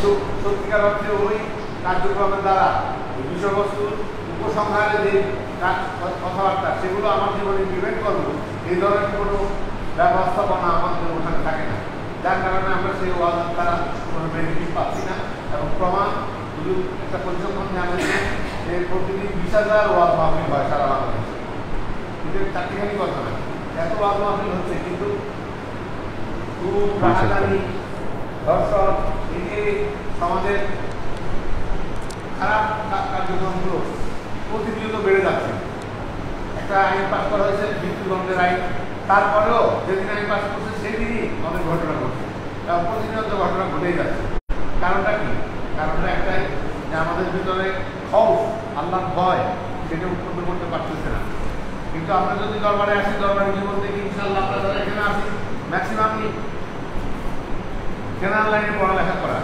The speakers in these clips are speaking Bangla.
কিন্তু সত্যিকার অর্থে ওই কার্যক্রমের দ্বারা বিষয়বস্তুর উপসংহারে যে কথাবার্তা সেগুলো আমার জীবনে ইমপ্লিমেন্ট করবো, এই ধরনের কোনো ব্যবস্থাপনা আমাদের ওখানে থাকে না, যার কারণে আমরা সেই ওয়াজের দ্বারা কোনো বেনিফিট পাচ্ছি না। এবং প্রমাণ শুধু একটা পরিসংখ্যান জানেন যে প্রতিদিন 20,000 ওয়াজ মাহফিল হয় সারা বাংলাদেশে, কিন্তু চাকরিখানি কথা না, এত ওয়াজ মাহফিল হচ্ছে কিন্তু খুব রাহাজানি দর্শক এই যে সমাজের খারাপ কার্যক্রমগুলো প্রতিনিয়ত বেড়ে যাচ্ছে। একটা আইন পাস করা হয়েছে মৃত্যুদণ্ডের আইন, তারপরেও যেদিন আইন পাস করছে সেদিনই অনেক ঘটনা ঘটছে, এবং প্রতিনিয়ত ঘটনা ঘটেই যাচ্ছে। কারণটা কি? কারণটা একটাই যে আমাদের ভিতরে খৌফ, আল্লাহর ভয়, সেটা উৎপন্ন করতে পারতেছে না। কিন্তু আমরা যদি দরবারে আসি, দরবারে জীবন থেকে ইনশাআল্লাহ আমরা যারা এখানে আসি ম্যাক্সিমামই জেনারেল লাইনে পড়ালেখা করা,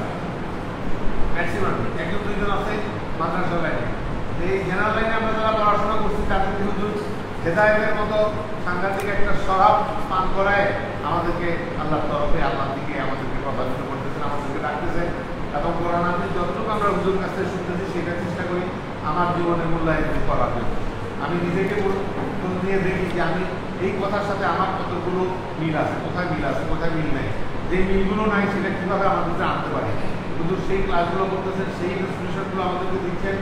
ম্যাক্সিমাম 1-2 জন আছে মাদ্রাসা লাইনে। এই জেনারেল লাইনে আমরা যারা পড়াশোনা করছি তাদের কিন্তু হেদায়েতের মতো সাংঘাতিক একটা স্বভাব পান করায় আমাদেরকে আল্লাহর তরফে আল্লাহর দিকে আমাদেরকে প্রভাবিত করতেছেন, আমাদেরকে ডাকতেছেন। এবং কোরআন হাদিস যতটুকু আমরা হুজুর কাছ থেকে শুনতেছি সেটা চেষ্টা করি আমার জীবনে মূল্যায়ন করার জন্য। আমি নিজেকে ফোন দিয়ে দেখি যে আমি এই কথার সাথে আমার কতগুলো মিল আছে, কোথায় মিল আছে, কোথায় মিল নেই। যে মিলগুলো নাই সেটা কীভাবে আমাদেরকে আনতে পারি। কিন্তু সেই ক্লাসগুলো করতেছেন, সেই ইনস্টিটিউশনগুলো আমাদেরকে দিচ্ছেন।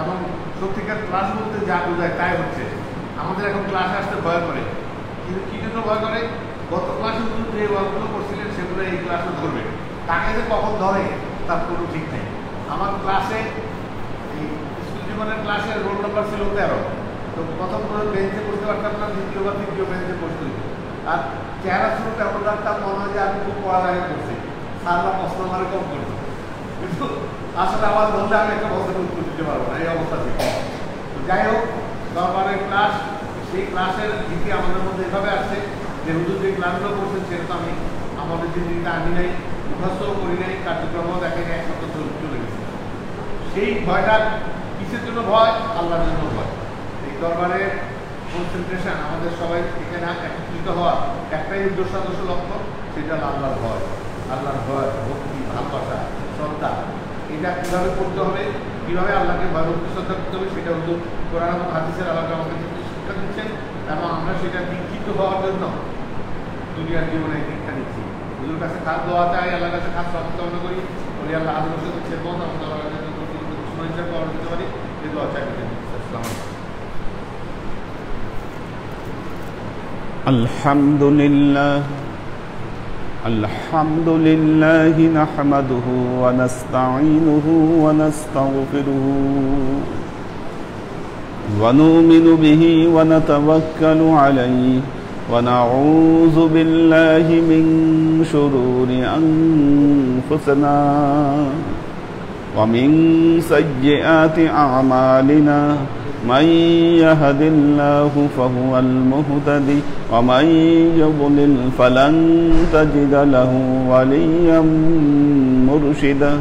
এবং সত্যিকার ক্লাস বলতে যা বোঝায় তাই হচ্ছে। আমাদের এখন ক্লাসে আসতে ভয় করে, কিন্তু কী জন্য ভয় করে? গত ক্লাসে যে ওয়ার্কগুলো করছিলেন সেগুলো এই ক্লাসে ধরবে, তাকে যে কখন ধরে তার কোনো ঠিক নেই। আমার ক্লাসে এই স্কুল জীবনের ক্লাসে রোল নাম্বার ছিল 13, তো প্রথম বেঞ্চে বসতে পারতাম না, দ্বিতীয় বা তৃতীয় বেঞ্চে বসতে হতো। আর চেহারা শুরু তেমন রাখতাম, মনে হয় যে আমি খুব পড়ালেখা করছি, স্যাররা প্রশ্ন আমারে কম করতো, কিন্তু আসলে আমার বললে আমি একটা প্রশ্নের উত্তর দিতে পারবো না, এই অবস্থা ছিল। তো যাই হোক, দরবারের ক্লাস, সেই ক্লাসের দিকে আমাদের মধ্যে এভাবে আসছে যে হুজুর যে ক্লাসগুলো করছেন সেটা তো আমি আমাদের জিনিসটা আনি নাই, মুখস্থও করি নাই, কার্যক্রমও দেখে নাই, 1 সপ্তাহ চলে গেছে। সেই ভয়টা কিসের জন্য ভয়? আল্লাহর জন্য ভয়। এই দরবারের কনসেন্ট্রেশন, আমাদের সবাই এখানে একত্রিত হওয়া একটাই উদ্দেশ্য, আদর্শ লক্ষ্য, সেটা আল্লাহর ভয়। আল্লাহর ভয়, ভক্তি, ভালোবাসা, শ্রদ্ধা, এটা কীভাবে করতে হবে, কীভাবে আল্লাহকে ভয় ভক্তি শ্রদ্ধা করতে হবে, সেটা হলো কোরআন এবং হাদিসের আল্লাহ আমাদের শিক্ষা দিচ্ছেন। এবং আমরা সেটা দীক্ষিত হওয়ার জন্য দুনিয়ার জীবনে দীক্ষা নিচ্ছি। হুজুর কাছে খাস দোয়া চাই, আল্লাহর কাছে খাস কামনা করি, বলি আল্লাহ আদিবসে দিচ্ছে বন্ধ আমাদের আল্লাহর কাছে হিসাবে পাওয়া যেতে পারি, এই দোয়া চাই। আলহামদুলিল্লাহ আলহামদুলিল্লাহি নাহমাদুহু ওয়া নাস্তাঈনুহু ওয়া নাস্তাগফিরুহু ওয়া নু'মিনু বিহি ওয়া নাতাওয়াক্কালু আলাইহি ওয়া নাউযু বিল্লাহি মিন শুরুরি আনফুসিনা ওয়া মিন সাইয়্যাতি আ'মালিনা من يهد الله فهو المهتدي ومن يضلل فلن تجد له وليا مرشدا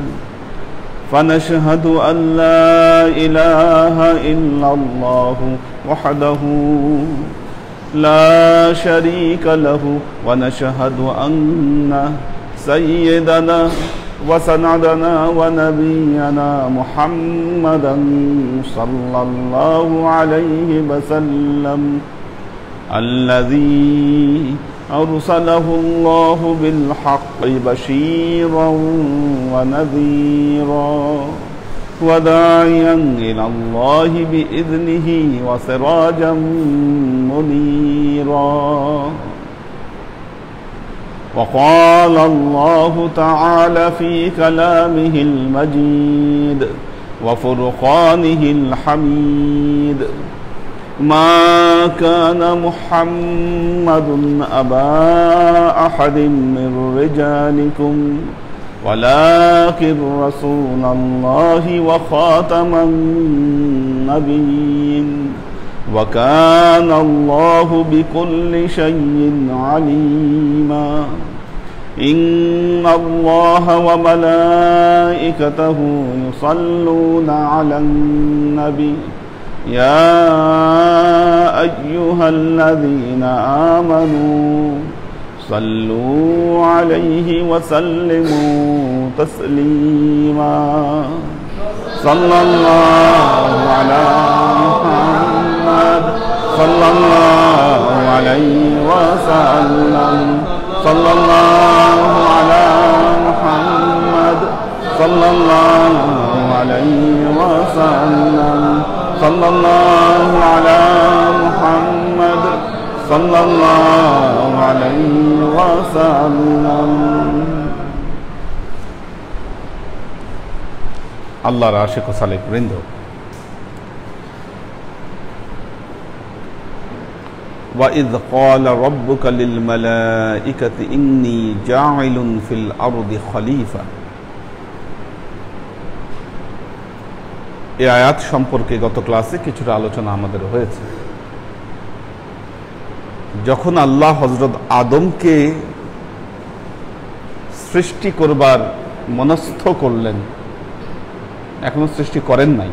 فنشهد أن لا إله إلا الله وحده لا شريك له ونشهد أن سيدنا وسندنا ونبينا محمدا صلى الله عليه وسلم الذي أرسله الله بالحق بشيرا ونذيرا وداعيا إلى الله بإذنه وسراجا منيرا. وقال الله تعالى في كلامه المجيد وفرقانه الحميد ما كان محمد أبا أحد من رجالكم ولكن رسول الله وخاتم النبيين وكان الله بكل شيء عليما. إن الله وملائكته يصلون على النبي يا أيها الذين آمنوا صلوا عليه وسلموا تسليما صلى الله على محمد صلى الله عليه وسلم صلى الله على محمد صلى الله عليه وسلم صلى الله على محمد صلى الله عليه وسلم আল্লাহর আশিক ও সালেক বৃন্দ, وَإِذْ قَالَ رَبُّكَ لِلْمَلَائِكَةِ إِنِّي جَاعِلٌ فِي الْأَرْضِ خَلِيفَةً। এই আয়াত সম্পর্কে গত ক্লাসে কিছুটা আলোচনা আমাদের হয়েছে। যখন আল্লাহ হযরত আদমকে সৃষ্টি করবার মনস্থ করলেন, এখনো সৃষ্টি করেন নাই,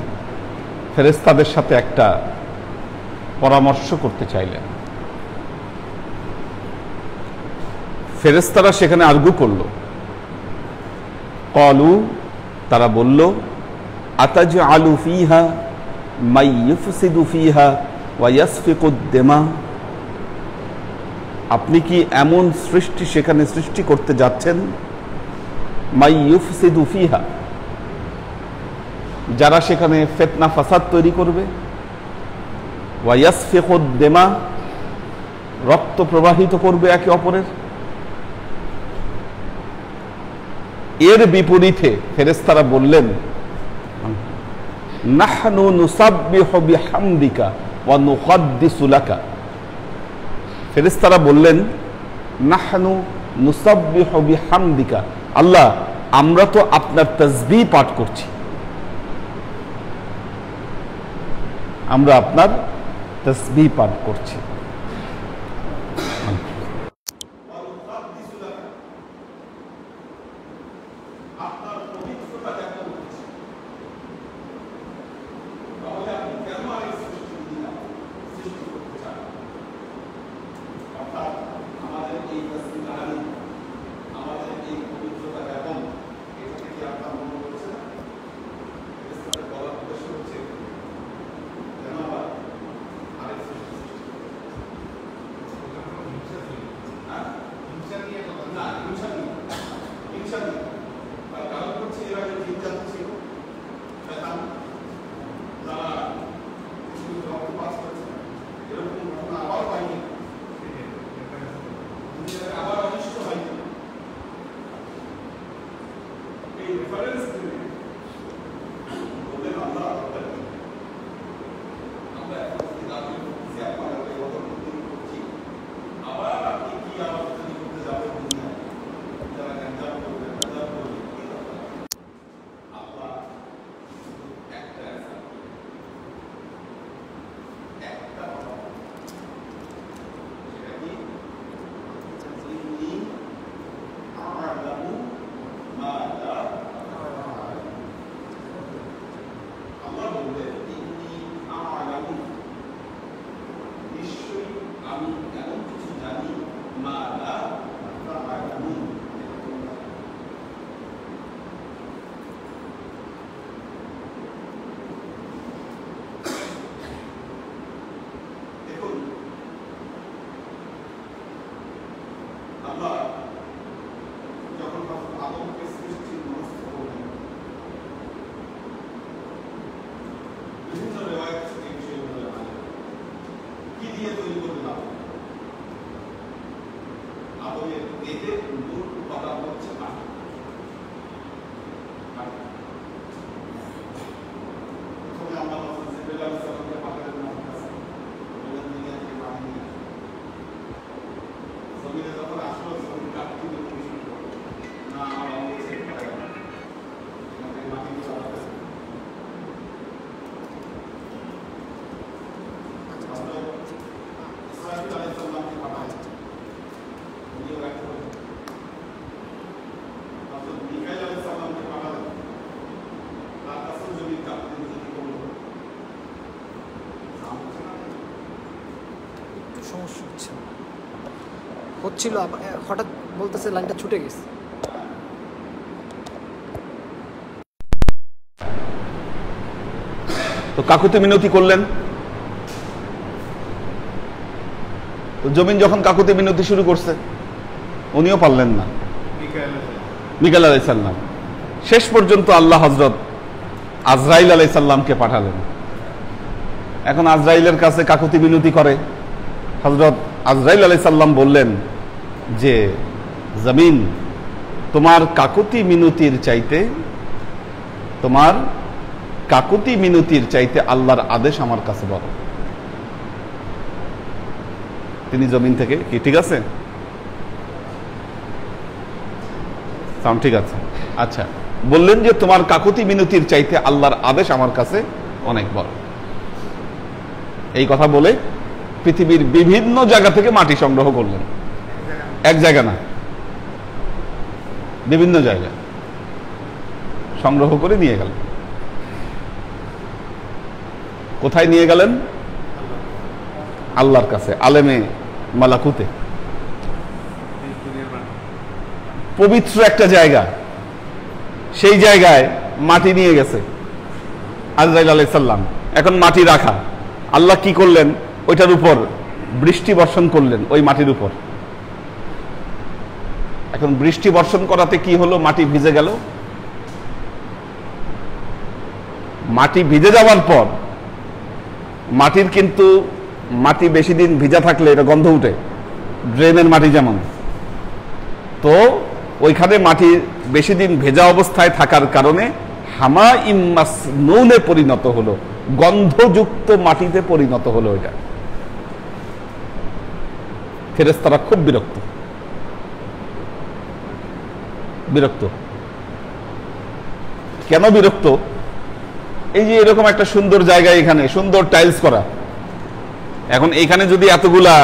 ফেরেশতাদের সাথে একটা পরামর্শ করতে চাইলেন। ফেরেশতারা সেখানে আরগু করল, ক্বালু, তারা বলল, আতাজআলু ফীহা মাই ইউফসিদু ফীহা ওয়া ইয়াসফিকুদ দিমা, আপনি কি এমন সৃষ্টি সেখানে সৃষ্টি করতে যাচ্ছেন, মাই ইউফসিদু ফীহা, যারা সেখানে ফিতনা ফাসাদ তৈরি করবে, ওয়া ইয়াসফিকুদ দিমা, রক্ত প্রবাহিত করবে একে অপরের। এর বিপরীতে ফেরেশতারা বললেন, নাহনু নুসাব্বিহু বিহামদিকা ওয়া নুকদ্দিসু লাকা, ফেরেশতারা বললেন, নাহনু নুসাব্বিহু বিহামদিকা, আল্লাহ আমরা তো আপনার তাসবিহ পাঠ করছি, আমরা আপনার তাসবিহ পাঠ করছি। সমস্যা হচ্ছে হচ্ছিল, হঠাৎ বলতেছে লাইনটা ছুটে গেছে। তো কাকুতি মিনতি করলেন। তো জমিন যখন কাকুতি মিনতি শুরু করছে, উনিও পারলেন না, মিকাইল আলাইহিস সালাম। শেষ পর্যন্ত আল্লাহ হযরত আজরাইল আলাইহিস সালামকে পাঠালেন। এখন আজরাইলের কাছে কাকুতি মিনতি করে। হযরত আজরাইল আলাইহিস সালাম বললেন যে জমিন, তোমার কাকুতি মিনতির চাইতে আল্লাহর আদেশ আমার কাছে বড়। তিনি জমিন থেকে কি ঠিক আছে? সাউন্ড ঠিক আছে? আচ্ছা, বললেন যে তোমার কাকুতি মিনতির চাইতে আল্লাহর আদেশ আমার কাছে অনেক বড়। এই কথা বলে পৃথিবীর বিভিন্ন জায়গা থেকে মাটি সংগ্রহ করলেন। এক জায়গা না, বিভিন্ন জায়গায় সংগ্রহ করে নিয়ে গেলেন। কোথায় নিয়ে গেলেন? আল্লাহর কাছে, আলেমে মালাকুতে, পবিত্র একটা জায়গা। সেই জায়গায় মাটি নিয়ে গেছে আজরাইল আলাইহিস সালাম। এখন মাটি রাখা, আল্লাহ কি করলেন? ওইটার উপর বৃষ্টি বর্ষণ করলেন, ওই মাটির উপর। এখন বৃষ্টি বর্ষণ করাতে কি হলো? মাটি ভিজে গেল। মাটি ভিজে যাওয়ার পর মাটির কিন্তু মাটি বেশি দিন ভিজা থাকলে এটা গন্ধ উঠে, ড্রেনের মাটি যেমন। তো ওইখানে মাটি বেশি দিন ভেজা অবস্থায় থাকার কারণে হামা ইমাসনুনে পরিণত হলো, গন্ধযুক্ত মাটিতে পরিণত হলো। এটা ফেরেশতারা খুব বিরক্ত। কেন বিরক্ত? এই যে এরকম একটা সুন্দর জায়গা, এখানে সুন্দর টাইলস করা, এখন এইখানে যদি এতগুলা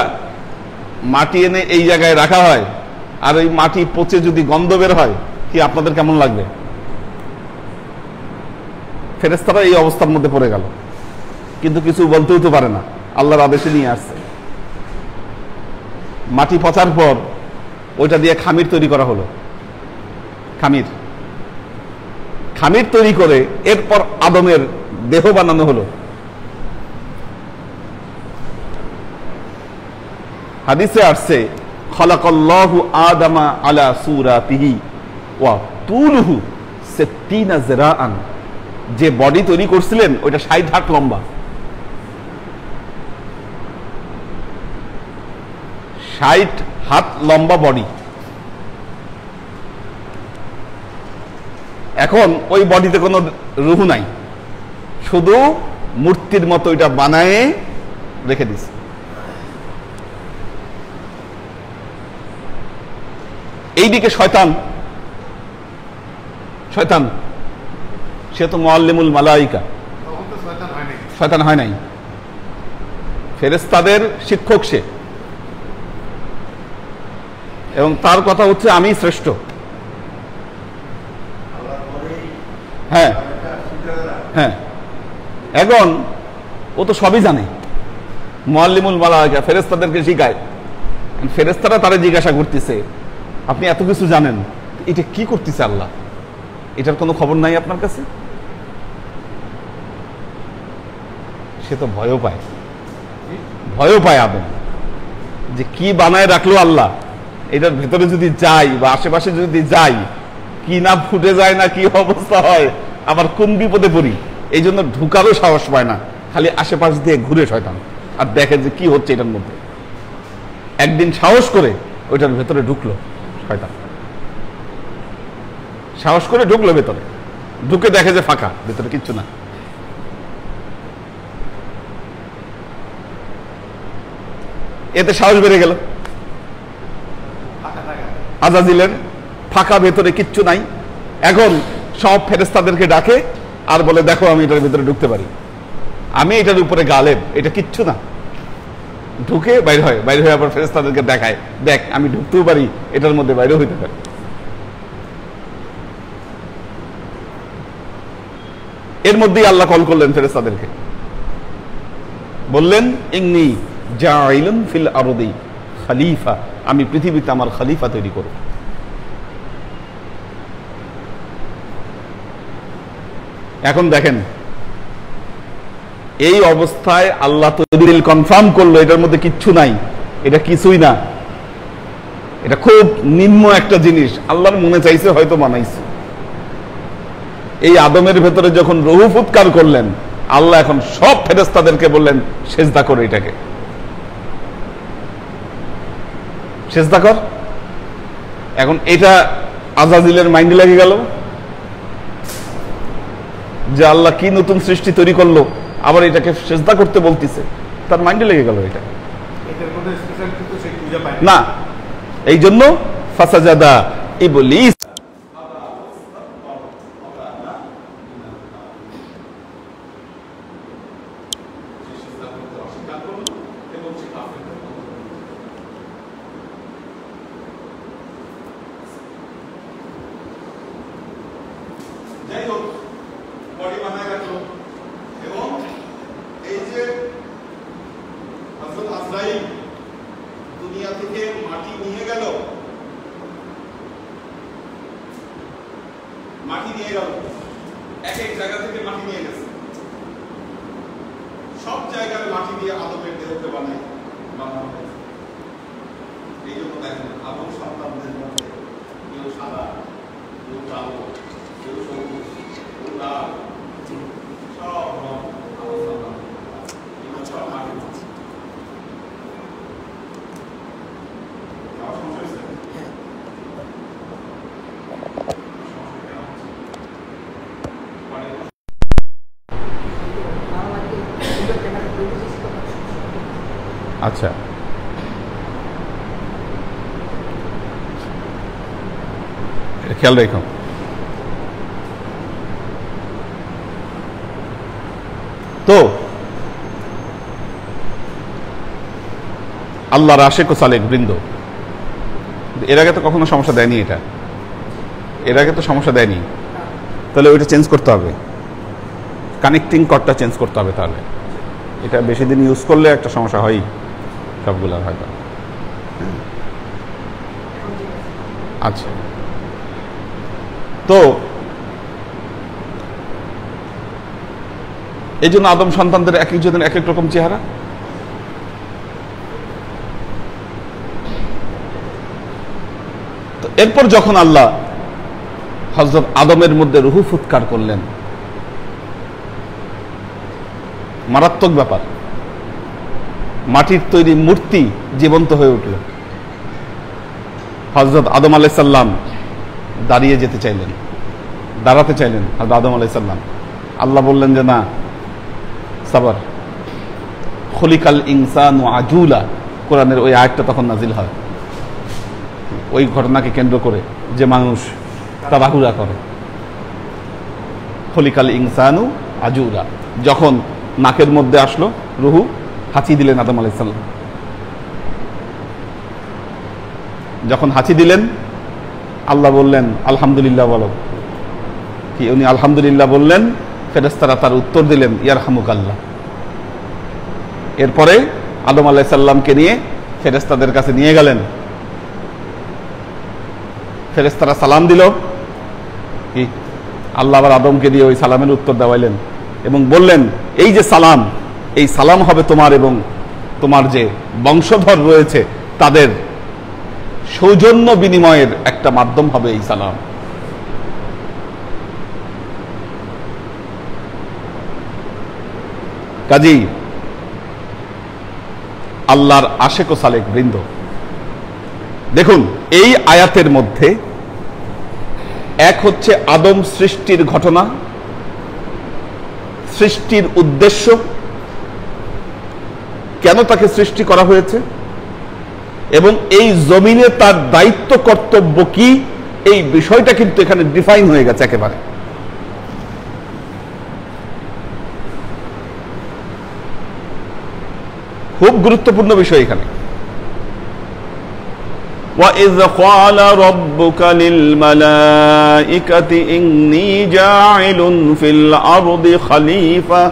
মাটি এনে এই জায়গায় রাখা হয় আর ওই মাটি পচে যদি গন্ধ বের হয়, কি আপনাদের কেমন লাগবে? ফেরেশতারা এই অবস্থার মধ্যে পড়ে গেল, কিন্তু কিছু বলতেও তো পারে না, আল্লাহর আদেশে নিয়ে আসছে। মাটি পচার পর ওইটা দিয়ে খামির তৈরি করা হলো। খামির তৈরি করে এরপর আদমের দেহ বানানো হলো। হাদিসে আসছে, খালাকাল্লাহু আদামা আলা সূরাতিহি ওয়া তুলুহু 60 যিরাআন। যে বডি তৈরি করছিলেন ওইটা 60 হাত লম্বা। 60 হাত লম্বা বডি। এখন ওই বডিতে কোনো রূহ নাই, শুধু মূর্তির মতো এটা বানায়ে রেখে দিছে। এইদিকে শয়তান সে তো মুআল্লিমুল মালাইকা, শয়তান হয় নাই, ফেরেশতাদের শিক্ষক সে, এবং তার কথা হচ্ছে আমি শ্রেষ্ঠ। হ্যাঁ, এখন ও তো সবই জানে, মুআল্লিমুল মালাইকা, ফেরেশতাদেরকে শিখায়। ফেরেশতারা তারা জিজ্ঞাসা করতেছে, আপনি এত কিছু জানেন, এটা কি করতেছে আল্লাহ? এটার কোনো খবর নাই আপনার কাছে? সে তো ভয়ও পায় আদম, যে কি বানায় রাখলো আল্লাহ, এটার ভেতরে যদি যাই বা আশেপাশে যদি যাই, কি না ফুটে যায় না, কি অবস্থা হয়, আবার কোন বিপদে পড়ি। এই জন্য ঢুকারও সাহস পায় না, খালি আশেপাশ দিয়ে ঘুরে শয়তান আর দেখে যে কি হচ্ছে এটার মধ্যে। একদিন সাহস করে ওইটার ভেতরে ঢুকলো শয়তান, সাহস করে ঢুকলো ভেতরে, ঢুকে দেখে যে ফাঁকা, ভেতরে কিচ্ছু না। এতে সাহস বেড়ে গেল। আজাজিলের ফাঁকা, ভেতরে কিচ্ছু নাই। এখন সব ফেরেশতাদেরকে ডাকে আর বলে, দেখো আমি এটার ভিতরে ঢুকতে পারি, আমি এটার উপরে গালেব, এটা কিচ্ছু না। ঢুকে বাইরে হয়, বাইরে হয়ে আবার ফেরেশতাদেরকে দেখায়, দেখ আমি ঢুকতেও পারি, এটার মধ্যে বাইরে হইতে পারি। এর মধ্যেই আল্লাহ কল করলেন ফেরেশতাদেরকে, বললেন ইন্নী জাইলুন ফিল আরদি খলিফা, আমি পৃথিবীতে আমার খলিফা তৈরি করব। এখন দেখেন এই অবস্থায় আল্লাহ তৈরি কনফার্ম করলো এটার মধ্যে কিচ্ছু নাই, এটা কিছুই না, এটা খুব নিম্ন একটা জিনিস, আল্লাহর মনে চাইছে হয়তো বানাইছে। এই আদমের ভেতরে যখন রূহ ফুৎকার করলেন, আল্লাহ এখন সব ফেরেশতাদেরকে বললেন সেজদা করো, এটাকে সেজদা কর। এখন এটা আজাজিলের মাইন্ডে লেগে গেল যে আল্লাহ কি নতুন সৃষ্টি তৈরি করলো, আবার এটাকে সেজদা করতে বলতেছে, তার মাইন্ডে লেগে গেল এটা না। এই জন্য ফাসাজাদা ইবলিস, যাই হোক বডি বানায় রাখলো এবং এই যে হযরত আজরাইল দুনিয়া থেকে মাটি নিয়ে গেল, এক এক জায়গা থেকে মাটি নিয়ে গেছে, সব জায়গার মাটি দিয়ে আদমের দেহকে বানানো হয়েছে। এই জন্য দেখেন আদম সন্তানদের মধ্যে কেউ সাদা, কেউ কালো, কেউ সবুজ, কেউ লাল, সব রং সব মাটি। আচ্ছা, খেয়াল রেখো। তো আল্লাহর আশিক ও সালেক বৃন্দ, এর আগে তো কখনো সমস্যা দেয়নি, এর আগে তো সমস্যা দেয়নি, তাহলে ওইটা চেঞ্জ করতে হবে, কানেক্টিং কর্ডটা চেঞ্জ করতে হবে। তাহলে এটা বেশি দিন ইউজ করলে একটা সমস্যা হয় সবগুলোর হয়তো। আচ্ছা, তো এই জন্য আদম সন্তানদের এক একজনের এক এক রকম চেহারা। তো এরপর যখন আল্লাহ হযরত আদমের মধ্যে রূহ ফুৎকার করলেন, মারাত্মক ব্যাপার, মাটির তৈরি মূর্তি জীবন্ত হয়ে উঠল। হযরত আদম আলাইহিস সালাম দাঁড়িয়ে যেতে চাইলেন, দাঁড়াতে চাইলেন হযরত আদম আলাইহিস সালাম। আল্লাহ বললেন যে না, সাবর, খুলিকাল ইনসানু আজুলা, কোরআনের ওই আয়াতটা তখন নাজিল হয় ওই ঘটনাকে কেন্দ্র করে যে মানুষ তাড়াহুড়া করে। খুলিকাল ইনসানু আজুলা, যখন নাকের মধ্যে আসলো রূহ, হাঁচি দিলেন আদম আলাইহিস সালাম। যখন হাঁচি দিলেন, আল্লাহ বললেন আলহামদুলিল্লাহ বলো, কি উনি আলহামদুলিল্লাহ বললেন, ফেরেশতারা তার উত্তর দিলেন ইয়ারহামুকাল্লাহ। এরপরে আদম আলাইহিস সালামকে নিয়ে ফেরেশতাদের কাছে নিয়ে গেলেন, ফেরেশতারা সালাম দিল, কি আল্লাহ আবার আদমকে দিয়ে ওই সালামের উত্তর দেওয়াইলেন এবং বললেন এই যে সালাম, এই সালাম হবে তোমার এবং তোমার যে বংশধর রয়েছে তাদের সৌজন্য বিনিময়ের একটা মাধ্যম হবে এই সালাম। কাজেই আল্লাহর আশিক ও সালেক বৃন্দ, দেখুন এই আয়াতের মধ্যে এক হচ্ছে আদম সৃষ্টির ঘটনা, সৃষ্টির উদ্দেশ্য, কেন তাকে সৃষ্টি করা হয়েছে এবং এই জমিনে তার দায়িত্ব কর্তব্য কি, এই বিষয়টা কিন্তু এখানে ডিফাইন হয়ে গেছে একেবারে। খুব গুরুত্বপূর্ণ বিষয় এখানে। وَإِذْ قَالَ رَبُّكَ لِلْمَلَائِكَةِ إِنِّي جَاعِلٌ فِي الْأَرْضِ خَلِيفَةً,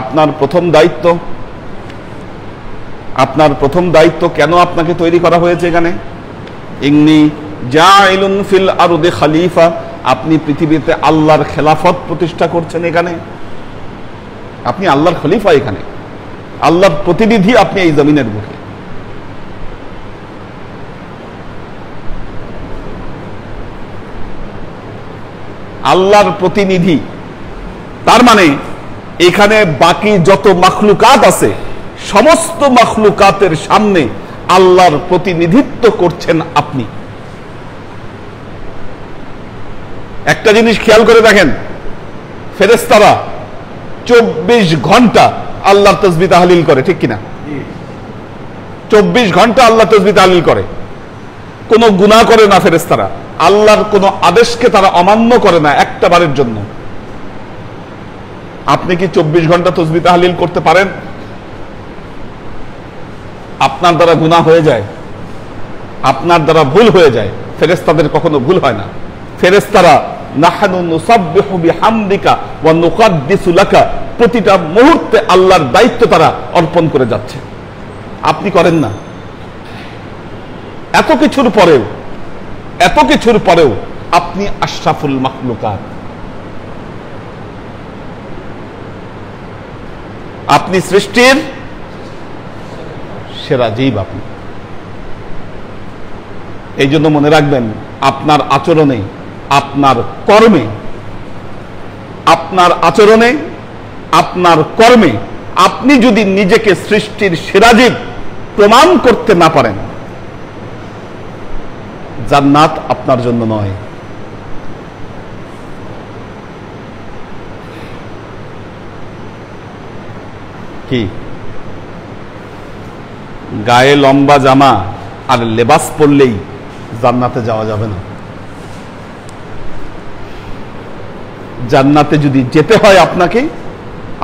আপনার প্রথম দায়িত্ব, আপনার প্রথম দায়িত্ব কেন আপনাকে তৈরি করা হয়েছে এখানে, ইন্নী জাইলুন ফিল আরদি খলিফা, আপনি পৃথিবীতে আল্লাহর খেলাফত প্রতিষ্ঠা করছেন। এখানে আপনি আল্লাহর খলিফা, এখানে আল্লাহর প্রতিনিধি আপনি এই জমিনের বুকে। আল্লাহর প্রতিনিধি, তার মানে এখানে বাকি যত মাখলুকাত আছে সমস্ত মাখলুকাতের সামনে আল্লাহর প্রতিনিধিত্ব করছেন আপনি। একটা জিনিস খেয়াল করে দেখেন, ফেরেশতারা 24 ঘন্টা আল্লাহর তাসবিহ তাহলিল করে, ঠিক কিনা? 24 ঘন্টা আল্লাহ তাসবিহ তাহলিল করে, কোনো গুনাহ করে না ফেরেশতারা, আল্লাহর কোনো আদেশকে তারা অমান্য করে না একটা বারের জন্য। আপনি কি 24 ঘন্টা তাসবিহ তাহলিল করতে পারেন? আপনার দ্বারা গুনাহ হয়ে যায়, আপনার দ্বারা ভুল হয়ে যায়, ফেরেশতাদের কখনো ভুল হয় না। ফেরেশতারা নাহনু নুসাব্বিহু বিহামদিকা ওয়া নুকাদ্দিসু লাকা, প্রতিটা মুহূর্তে আল্লাহর দায়িত্ব তারা অর্পণ করে যাচ্ছে, আপনি করেন না। এত কিছুর পরেও আপনি আশরাফুল মাখলুকাত, আপনি সৃষ্টির সেরা জীব আপনি। এই জন্য মনে রাখবেন, আপনার আচরণে, আপনার কর্মে, আপনার কর্মে আপনি যদি নিজেকে সৃষ্টির সেরা জীব প্রমাণ করতে না পারেন, জান্নাত আপনার জন্য নয়। কি গায়ে লম্বা জামা আর লেবাস পরলেই জান্নাতে যাওয়া যাবে না। জান্নাতে যদি যেতে হয়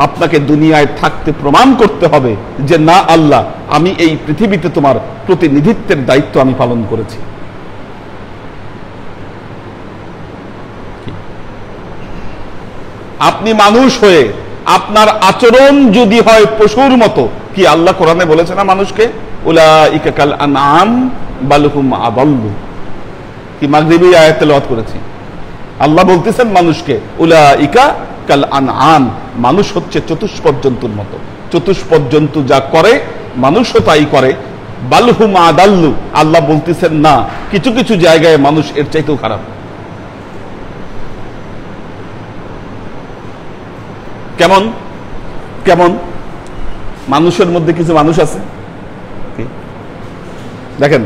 আপনাকে দুনিয়ায় থাকতে প্রমাণ করতে হবে যে না আল্লাহ, আমি এই পৃথিবীতে তোমার প্রতিনিধিত্বের দায়িত্ব আমি পালন করেছি। আপনি মানুষ হয়ে আপনার আচরণ যদি হয় পশুর মতো, কি আল্লাহ কোরআনে বলেছে না মানুষকে, উলাইকা কাল আনআম বাল হুম আদাল্লু, কি মাগরিবি আয়াত তেলাওয়াত করেছি। আল্লাহ বলতেছেন মানুষকে উলাইকা কাল আনআম, মানুষ হচ্ছে চতুষ্পদ জন্তুর মতো, চতুষ্পদ জন্তু যা করে মানুষও তাই করে। বাল হুম আদাল্লু, আল্লাহ বলতেছেন না, কিছু কিছু জায়গায় মানুষ এর চাইতেও খারাপ। কেমন কেমন মানুষের মধ্যে কিছু মানুষ আছে, দেখেন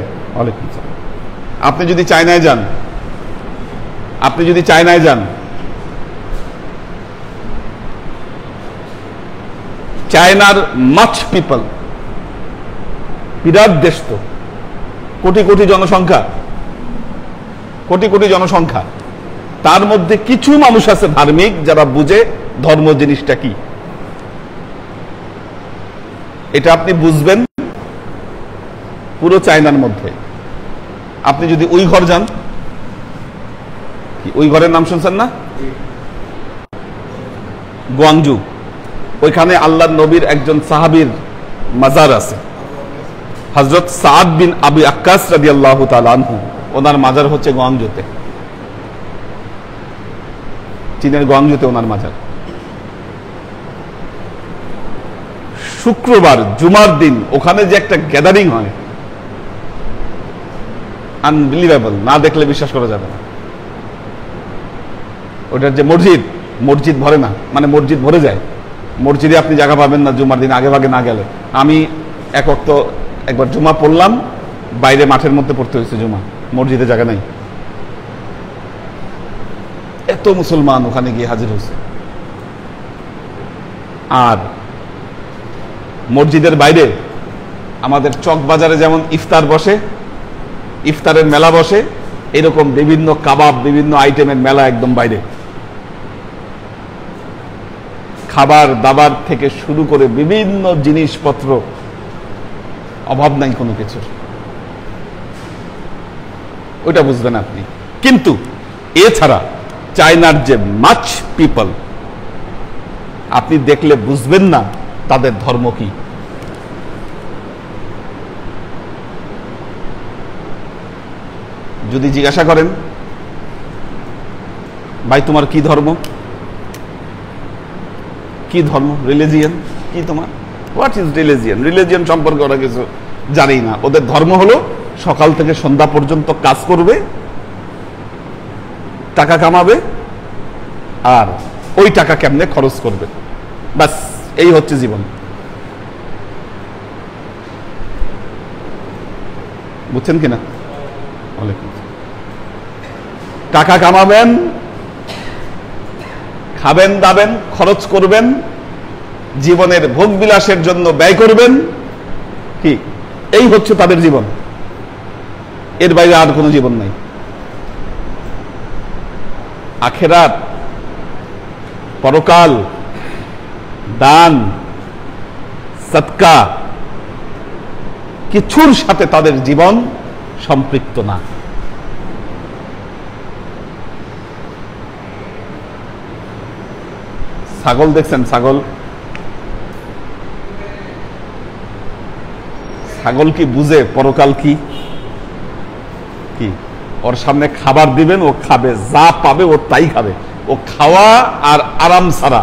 আপনি যদি চায়নায় যান, চায়নার মাচ পিপল, বিরাট দেশ তো, কোটি কোটি জনসংখ্যা, তার মধ্যে কিছু মানুষ আছে ধার্মিক, যারা বুঝে ধর্ম জিনিসটা কি। এটা আপনি বুঝবেন পুরো চায়নার মধ্যে। আপনি যদি ওই ঘর যান, ওই ঘরের নাম শুনছেন না, গুয়াংজু, ওইখানে আল্লাহর নবীর একজন সাহাবীর মাজার আছে, হযরত সাদ বিন আবি আক্কাস রাদিয়াল্লাহু তাআলা আনহু, ওনার মাজার হচ্ছে গুয়াংজুতে, চীনের গুয়াংজুতে ওনার মাজার। শুক্রবার জুমার দিন ওখানে যে একটা গ্যাদারিং হয়, আনবিলিভেবল, না দেখলে বিশ্বাস করা যাবে না। ওটার যে মসজিদ ভরে না, মানে মসজিদ ভরে যায়, মসজিদে আপনি জায়গা পাবেন না জুমার দিন আগে ভাগে না গেলে। আমি একবার জুমা পড়লাম, বাইরে মাঠের মধ্যে পড়তে হয়েছে জুমা, মসজিদে জায়গা নাই, এত মুসলমান ওখানে গিয়ে হাজির হয়েছে। আর মসজিদের বাইরে আমাদের চক বাজারে যেমন ইফতার বসে, ইফতারের মেলা বসে, এরকম বিভিন্ন কাবাব, বিভিন্ন আইটেমের মেলা একদম বাইরে, খাবার দাবার থেকে শুরু করে বিভিন্ন জিনিসপত্র, অভাব নাই কোনো কিছুর। ওইটা বুঝবেন আপনি। কিন্তু এছাড়া চায়নার যে মাচ পিপল, আপনি দেখলে বুঝবেন না তাদের ধর্ম কি। যদি জিজ্ঞাসা করেন ভাই তোমার কি ধর্ম, কি ধর্ম, রিলিজিয়ান কি তোমার, হোয়াট ইজ রিলিজিয়ান, রিলিজিয়ান সম্পর্কে ওরা কিছু জানি না। ওদের ধর্ম হলো সকাল থেকে সন্ধ্যা পর্যন্ত কাজ করবে, টাকা কামাবে, আর ওই টাকা কেমনে খরচ করবে, বাস এই হচ্ছে জীবন। বুঝছেন কিনা? টাকা কামাবেন, খাবেন দাবেন, খরচ করবেন, জীবনের ভোগ বিলাসের জন্য ব্যয় করবেন, কি এই হচ্ছে তাদের জীবন। এর বাইরে আর কোনো জীবন নাই। আখিরাত, পরকাল, দান, সদকা কিছুর সাথে তাদের জীবন সম্পৃক্ত না। ছাগল দেখছেন? ছাগল ছাগল কি বুঝে পরকাল কি? কি ওর সামনে খাবার দিবেন, ও খাবে, যা পাবে ও তাই খাবে। ও খাওয়া আর আরাম ছাড়া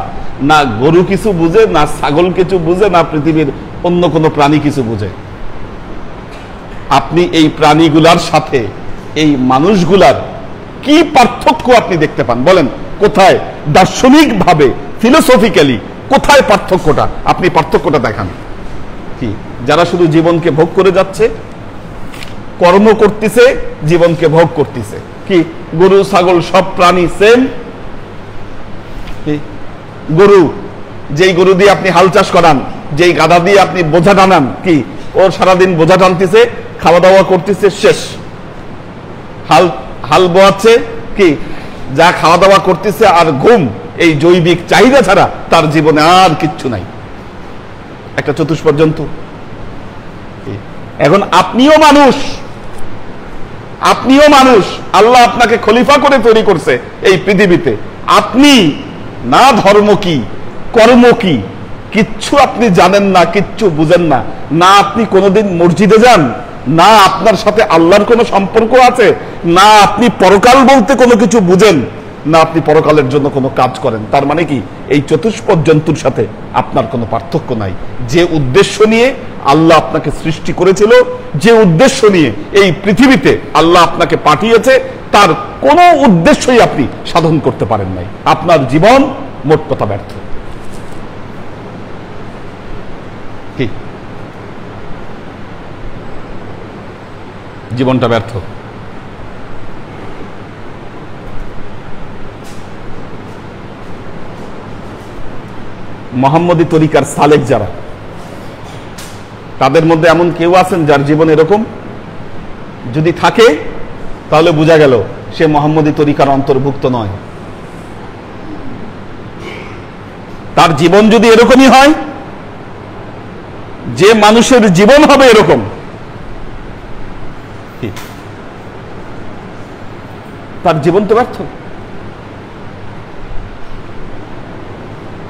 না গরু কিছু বুঝে, না ছাগল কিছু বুঝে, না পৃথিবীর অন্য কোনো প্রাণী কিছু বুঝে। আপনি এই প্রাণীগুলার সাথে এই মানুষগুলার কি পার্থক্য আপনি দেখতে পান? বলেন কোথায় দার্শনিক ভাবে, ফিলোসফিক্যালি কোথায় পার্থক্যটা? আপনি পার্থক্যটা দেখান। কি যারা শুধু জীবনকে ভোগ করে যাচ্ছে, কর্ম করতেছে, জীবনকে ভোগ করতেছে। কি গরু ছাগল সব প্রাণী সেম। গরু, যেই গরু দিয়ে আপনি হাল চাষ করান, যেই গাধা দিয়ে আপনি বোঝা টানান, কি ওর সারাদিন বোঝা টানতেছে, খাওয়া দাওয়া করতেছে, শেষ। হাল বোয়াচ্ছে, কি যা খাওয়া দাওয়া করতেছে আর ঘুম, এই জৈবিক চাহিদা ছাড়া তার জীবনে আর কিচ্ছু নাই। একটা চতুষ্পদ জন্তু। এখন আপনিও মানুষ, আপনিও মানুষ, আল্লাহ আপনাকে খলিফা করে তৈরি করছে এই পৃথিবীতে। আপনি না ধর্ম কি, কর্ম কি, কিচ্ছু আপনি জানেন না, কিচ্ছু বুঝেন না। না আপনি কোনোদিন মসজিদে যান, না আপনার সাথে আল্লাহর কোনো সম্পর্ক আছে, না আপনি পরকাল বলতে কোনো কিছু বুঝেন, না আপনি পরকালের জন্য কোনো কাজ করেন। তার মানে কি এই চতুষ্পদ জন্তুর সাথে আপনার কোনো পার্থক্য নাই। যে উদ্দেশ্য নিয়ে আল্লাহ আপনাকে সৃষ্টি করেছিল, যে উদ্দেশ্য নিয়ে এই পৃথিবীতে আল্লাহ আপনাকে পাঠিয়েছে, তার কোনো উদ্দেশ্যই আপনি সাধন করতে পারেন নাই। আপনার জীবন মোট কথা ব্যর্থ। কি জীবনটা ব্যর্থ। মোহাম্মদী তরিকার সালেক যারা, তাদের মধ্যে এমন কেউ আছেন যার জীবন এরকম? যদি থাকে তাহলে বোঝা গেল সে মোহাম্মদী তরিকার অন্তর্ভুক্ত নয়। তার জীবন যদি এরকমই হয়, যে মানুষের জীবন হবে এরকম, তার জীবন তো ব্যর্থ।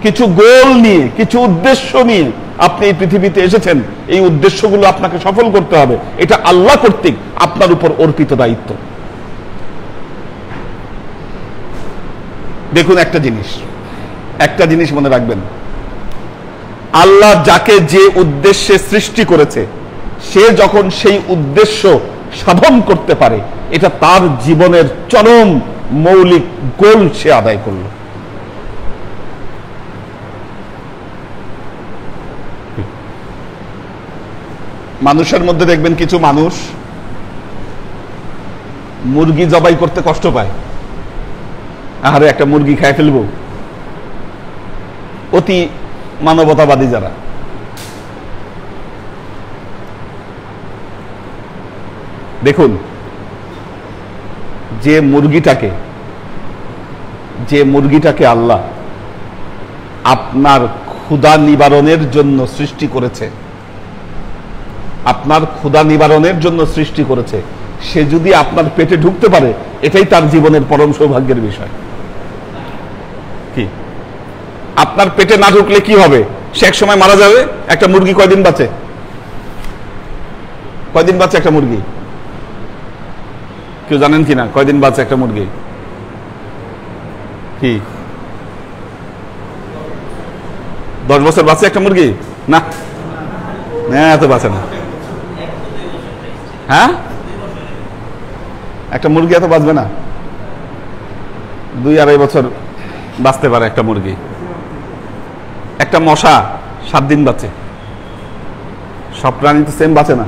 কিছু গোল নিয়ে, কিছু উদ্দেশ্য নিয়ে আপনি এই পৃথিবীতে এসেছেন। এই উদ্দেশ্যগুলো আপনাকে সফল করতে হবে। এটা আল্লাহ কর্তৃক আপনার উপর অর্পিত দায়িত্ব। দেখুন একটা জিনিস মনে রাখবেন, আল্লাহ যাকে যে উদ্দেশ্যে সৃষ্টি করেছে, সে যখন সেই উদ্দেশ্য সাধন করতে পারে, এটা তার জীবনের চরম মৌলিক গোল সে আদায় করল। মানুষের মধ্যে দেখবেন কিছু মানুষ মুরগি জবাই করতে কষ্ট পায়। আহারে একটা মুরগি খায় ফেলবো। অতি মানবতাবাদী যারা, দেখুন যে মুরগিটাকে আল্লাহ আপনার ক্ষুধা নিবারণের জন্য সৃষ্টি করেছে, আপনার ক্ষুধা নিবারণের জন্য সৃষ্টি করেছে, সে যদি আপনার পেটে ঢুকতে পারে, এটাই তার জীবনের পরম সৌভাগ্যের বিষয়। কি আপনার পেটে না ঢুকলে কি হবে? সে এক সময় মারা যাবে। একটা মুরগি কয়দিন বাঁচে একটা মুরগি? কেউ জানেন কিনা কয়দিন বাঁচে একটা মুরগি? কি 10 বছর বাঁচে একটা মুরগি? না, এত বাঁচে না। হ্যাঁ, একটা মুরগি এত বাঁচবে না, 2-2.5 বছর বাঁচতে পারে একটা মুরগি। একটা মশা 7 দিন বাঁচে। সব প্রাণী তো সেম বাঁচে না।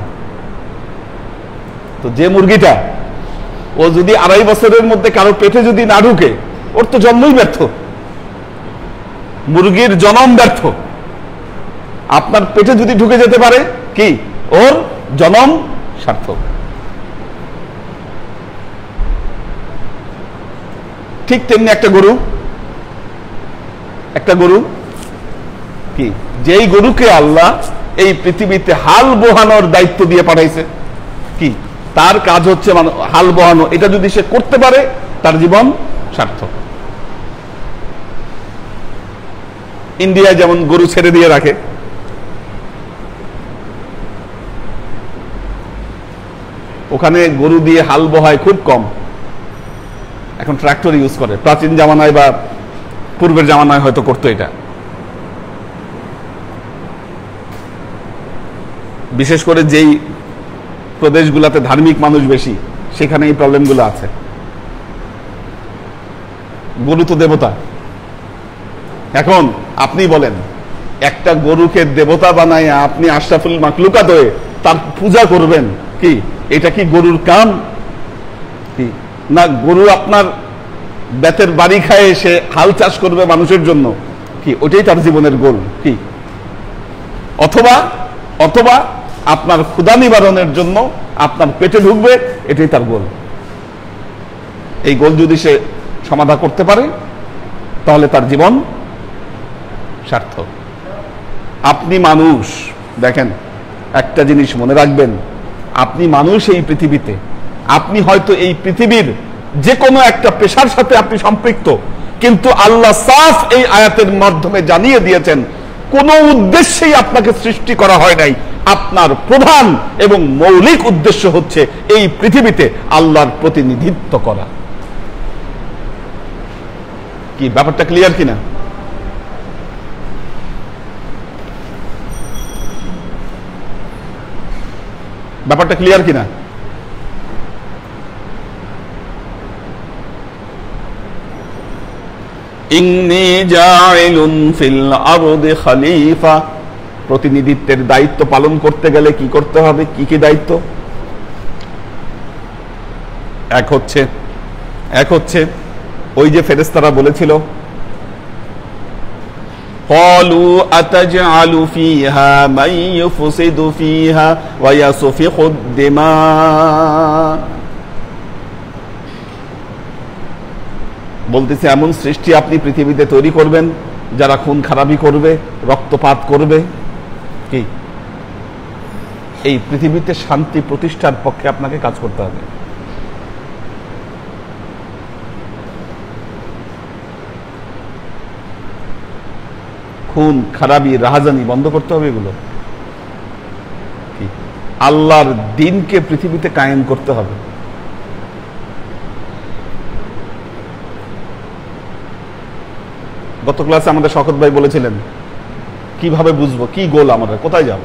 তো যে মুরগিটা ও যদি 2.5 বছরের মধ্যে কারো পেটে যদি না ঢুকে, ওর তো জন্মই ব্যর্থ, মুরগির জন্ম ব্যর্থ। আপনার পেটে যদি ঢুকে যেতে পারে, কি ওর জন্ম সার্থক। ঠিক তেমনি একটা গরু কি, যেই গরুকে আল্লাহ এই পৃথিবীতে হাল বোহানোর দায়িত্ব দিয়ে পাঠাইছে, কি তার কাজ হচ্ছে হাল বোহানো। এটা যদি সে করতে পারে, তার জীবন সার্থক। ইন্ডিয়ায় যেমন গরু ছেড়ে দিয়ে রাখে, ওখানে গরু দিয়ে হাল বহায় খুব কম, এখন ট্রাক্টর ইউজ করে। প্রাচীন জামানায় বা পূর্বের জামানায় হয়তো করতো এটা। বিশেষ করে যেই প্রদেশগুলোতে ধার্মিক মানুষ বেশি, সেখানে এই প্রবলেমগুলো আছে। গরু তো দেবতা। এখন আপনি বলেন, একটা গরুকে দেবতা বানায় আপনি আশরাফুল মাখলুকাত হয়ে তার পূজা করবেন, কি এটা কি গরুর কাম? কি না, গরু আপনার বেতের বাড়ি খায় এসে হাল চাষ করবে মানুষের জন্য, কি ওটাই তার জীবনের গোল? কি অথবা আপনার ক্ষুধা নিবারণের জন্য আপনার পেটে ঢুকবে, এটাই তার গোল। এই গোল যদি সে সমাধান করতে পারে, তাহলে তার জীবন সার্থক। আপনি মানুষ, দেখেন একটা জিনিস মনে রাখবেন, আপনি মানুষ এই পৃথিবীতে, আপনি হয়তো এই পৃথিবীর যে কোনো একটা পেশার সাথে আপনি সম্পৃক্ত, কিন্তু আল্লাহ সাফ এই আয়াতের মাধ্যমে জানিয়ে দিয়েছেন, কোন উদ্দেশ্যেই আপনাকে সৃষ্টি করা হয় নাই। আপনার প্রধান এবং মৌলিক উদ্দেশ্য হচ্ছে এই পৃথিবীতে আল্লাহর প্রতিনিধিত্ব করা। কি ব্যাপারটা ক্লিয়ার কিনা? ব্যাপারটা ক্লিয়ার কিনা? ইন্নী জাইলুন ফিল আরদি খলিফা। প্রতিনিধিত্বের দায়িত্ব পালন করতে গেলে কি করতে হবে? কি কি দায়িত্ব? এক হচ্ছে ওই যে ফেরেশতারা বলেছিল, قالوا أتجعل فيها من يفسد فيها ويسفك الدماء। বলতেছে এমন সৃষ্টি আপনি পৃথিবীতে তৈরি করবেন যারা খুন খারাপি করবে, রক্তপাত করবে। কি এই পৃথিবীতে শান্তি প্রতিষ্ঠার পক্ষে আপনাকে কাজ করতে হবে। খুন খারাপি রাহাজানি বন্ধ করতে হবে। এগুলো কি আল্লাহর দ্বীনকে পৃথিবীতে কায়েম করতে হবে। গত ক্লাসে আমাদের শওকত ভাই বলেছিলেন, কিভাবে বুঝবো কি গোল আমাদের, কোথায় যাব,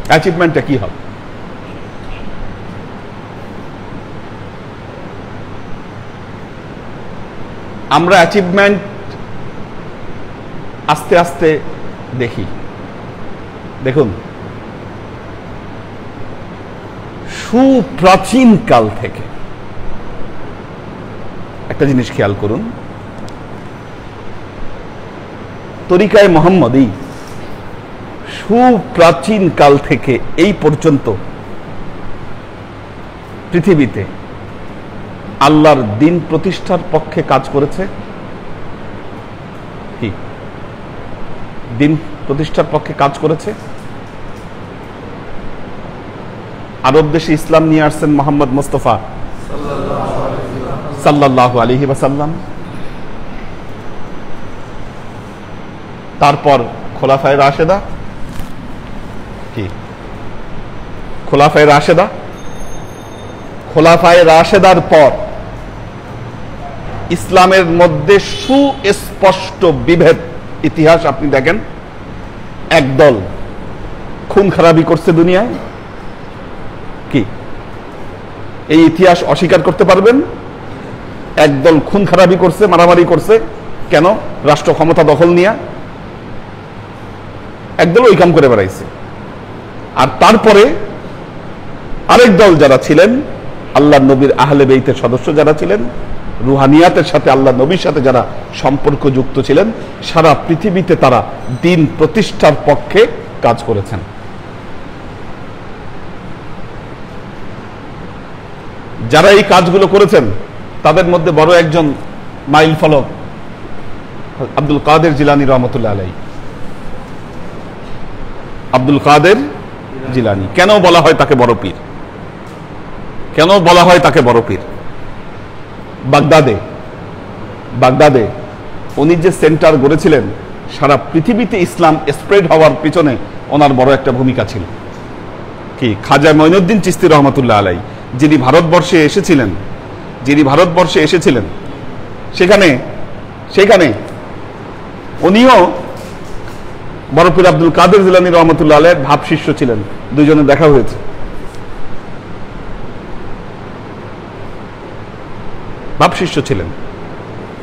অ্যাচিভমেন্টটা কি হবে? আমরা অ্যাচিভমেন্ট আস্তে আস্তে দেখি। দেখুন, সুপ্রাচীন কাল থেকে একটা জিনিস খেয়াল করুন, তরিকায়ে মুহাম্মদী সুপ্রাচীন কাল থেকে এই পর্যন্ত পৃথিবীতে আল্লাহর দ্বীন প্রতিষ্ঠার পক্ষে কাজ করেছে। কি দ্বীন প্রতিষ্ঠার পক্ষে কাজ করেছে? আরব দেশে ইসলাম নিয়ে আসছেন মুহাম্মদ মুস্তাফা সাল্লাল্লাহু আলাইহি ওয়াসাল্লাম। তারপর খোলাফায়ে রাশেদা, কি খোলাফায়ে রাশেদা খোলাফায়ে রাশেদার পর ইসলামের মধ্যে সুস্পষ্ট বিভেদ ইতিহাস আপনি দেখেন। একদল খুন খারাপি করছে দুনিয়ায়, কি এই ইতিহাস অস্বীকার করতে পারবেন? একদল খুন খারাপি করছে, মারামারি করছে, কেন? রাষ্ট্র ক্ষমতা দখল নিয়ে একদল ওই কাম করে বেড়াইছে। আর তারপরে আরেক দল যারা ছিলেন, আল্লাহ নবীর আহলে বেইতের সদস্য যারা ছিলেন, রুহানিয়াতের সাথে আল্লাহ নবীর সাথে যারা সম্পর্ক যুক্ত ছিলেন, সারা পৃথিবীতে তারা দিন প্রতিষ্ঠার পক্ষে কাজ করেছেন। যারা এই কাজগুলো করেছেন তাদের মধ্যে বড় একজন মাইল ফলক আব্দুল কাদের জিলানী রহমতুল্লাহ আলাইহি। আব্দুল কাদের জিলানী কেন বলা হয় তাকে বড় পীর? কেন বলা হয় তাকে বড় পীর? বাগদাদে উনি যে সেন্টার গড়েছিলেন, সারা পৃথিবীতে ইসলাম স্প্রেড হওয়ার পিছনে ওনার বড় একটা ভূমিকা ছিল। কি খাজা মঈনুদ্দিন চিশতি রহমতুল্লাহ আলাইহি, যিনি ভারতবর্ষে এসেছিলেন, সেখানে উনিও বড় পীর আব্দুল কাদের জিলানী রহমতুল্লাহ আলাইহির ভাব শিষ্য ছিলেন। দুইজনে দেখা হয়েছে। ভাব শিষ্য ছিলেন।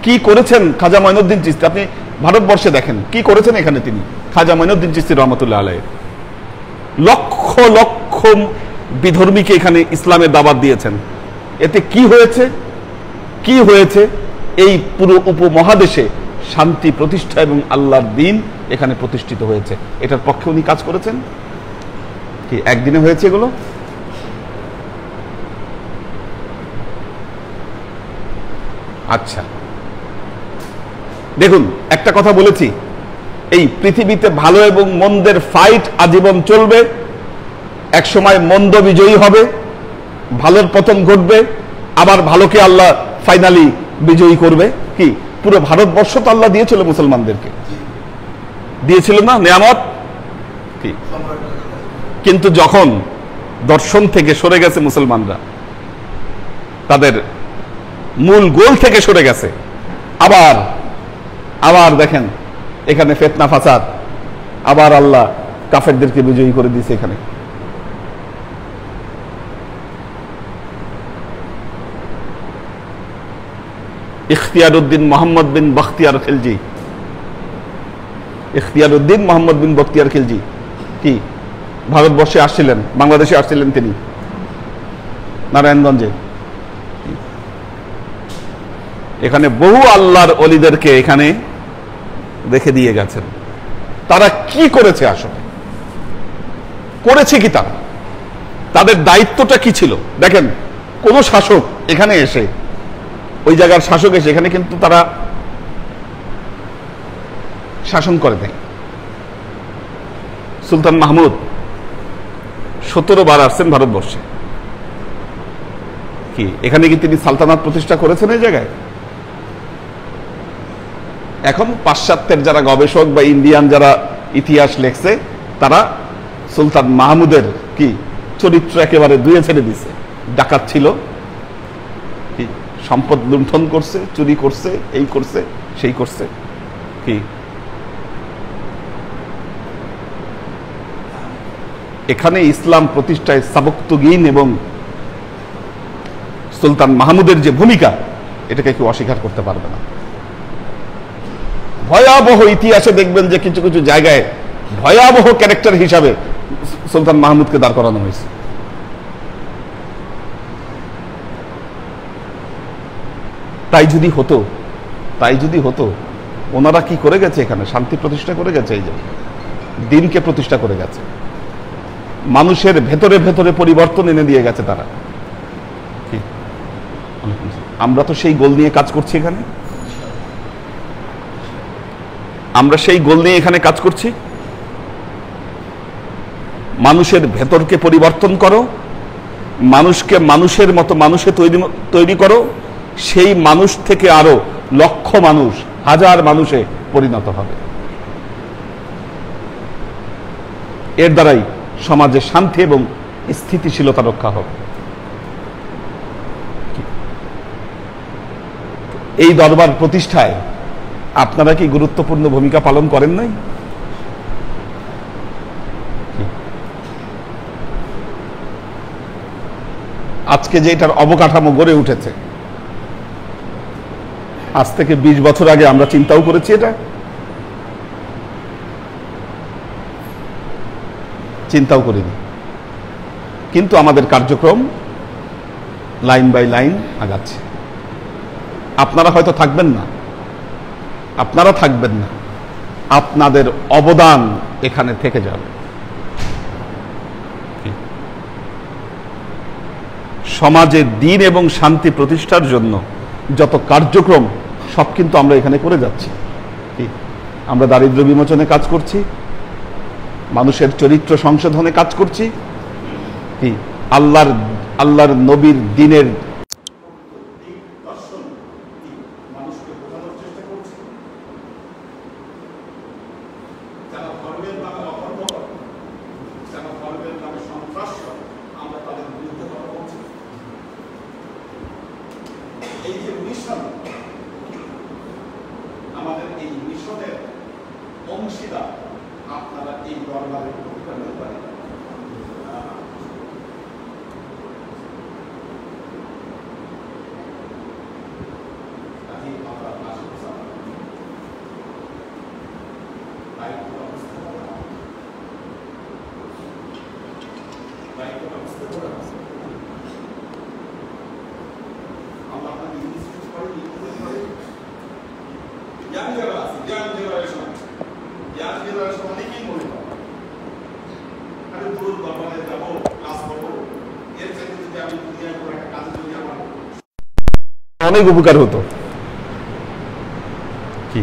কি করেছেন খাজা মঈনুদ্দিন চিশতি? আপনি ভারতবর্ষে দেখেন কি করেছেন এখানে তিনি, খাজা মঈনুদ্দিন চিশতি রহমতুল্লাহ আলাইহি। লক্ষ লক্ষ বিধর্মীকে এখানে ইসলামের দাওয়াত দিয়েছেন। এতে কি হয়েছে? এই পুরো উপমহাদেশে শান্তি প্রতিষ্ঠা এবং আল্লাহর দ্বীন এখানে প্রতিষ্ঠিত হয়েছে। এটার পক্ষে উনি কাজ করেছেন। কি একদিনে হয়েছে এগুলো? আচ্ছা দেখুন, একটা কথা বলেছি, এই পৃথিবীতে ভালো এবং মন্দের ফাইট আজীবন চলবে। এক সময় মন্দ বিজয়ী হবে, ভালোর পতন ঘটবে, আবার ভালোকে আল্লাহ ফাইনালি বিজয়ী করবে। কি পুরো ভারতবর্ষ তো আল্লাহ দিয়েছিল মুসলমানদেরকে, দিয়েছিল না নিয়ামত? কি কিন্তু যখন দর্শন থেকে সরে গেছে মুসলমানরা, তাদের মূল গোল থেকে সরে গেছে, আবার দেখেন এখানে ফিতনা ফাসাদ, আবার আল্লাহ কাফেরদেরকে বিজয়ী করে দিয়েছে। এখানে ইখতিয়ারউদ্দিন মোহাম্মদ বিন বখতিয়ার খিলজি কি ভারতবর্ষে আসছিলেন, বাংলাদেশে আসছিলেন তিনি নারায়ণগঞ্জে। এখানে বহু আল্লাহর ওলিদেরকে এখানে রেখে দিয়ে গেছেন। তারা কি করেছে? আসলে করেছে কি? তাদের দায়িত্বটা কি ছিল? দেখেন, কোন শাসক এখানে এসে, ওই জায়গার শাসক এসে এখানে কিন্তু তারা শাসন করে দেয়। সুলতান মাহমুদ 17 বার আসছেন ভারতবর্ষে। কি এখানে কি তিনি সালতানাত প্রতিষ্ঠা করেছেন এই জায়গায়? এখন পাশ্চাত্যের যারা গবেষক বা ইন্ডিয়ান যারা ইতিহাস লেখছে, তারা সুলতান মাহমুদের কি চরিত্র একেবারে ধুয়ে ছেড়ে দিছে। ডাকাত ছিল, কি সম্পদ লুণ্ঠন করছে, চুরি করছে, এই করছে, সেই করছে। কি এখানে ইসলাম প্রতিষ্ঠায় সাবক্তগীন এবং সুলতান মাহমুদের যে ভূমিকা, এটাকে কেউ অস্বীকার করতে পারবে না। ভয়াবহ ইতিহাসে দেখবেন যে কিছু কিছু জায়গায় ভয়াবহ ক্যারেক্টার হিসাবে সুলতান মাহমুদকে দাঁড় করানো হয়েছে। তাই যদি হতো ওনারা কি করে গেছে? এখানে শান্তি প্রতিষ্ঠা করে গেছে, এই যে দ্বীনকে প্রতিষ্ঠা করে গেছে, মানুষের ভেতরে ভেতরে পরিবর্তন এনে দিয়ে গেছে তারা। আমরা তো সেই গোল নিয়ে কাজ করছি এখানে, কাজ করছি। মানুষের ভেতরকে পরিবর্তন করো, মানুষকে মানুষের মতো মানুষে তৈরি করো, সেই মানুষ থেকে আরো লক্ষ মানুষ, হাজার মানুষে পরিণত হবে। এর দ্বারাই সমাজে শান্তি এবং স্থিতিশীলতা রক্ষা হবে। এই দরবার প্রতিষ্ঠায় আপনারা কি গুরুত্বপূর্ণ ভূমিকা পালন করেন নাই? আজকে যে এটার অবকাঠামো গড়ে উঠেছে, আজ থেকে 20 বছর আগে আমরা চিন্তাও করেছি? এটা চিন্তাও করিনি, কিন্তু আমাদের কার্যক্রম লাইন বাই লাইন আগাচ্ছে। আপনারা হয়তো থাকবেন না, আপনাদের অবদান এখানে থেকে যাবে। সমাজে দ্বীন এবং শান্তি প্রতিষ্ঠার জন্য যত কার্যক্রম সব কিন্তু আমরা এখানে করে যাচ্ছি। আমরা দারিদ্র্য বিমোচনে কাজ করছি, মানুষের চরিত্র সংশোধনে কাজ করছি, কি আল্লাহর নবীর দ্বীনের এই যে মিশন, আমাদের এই মিশনের অংশীদার আপনারা এই দরবারের প্রতিষ্ঠানের পারে। অনেক উপকার হতো। কি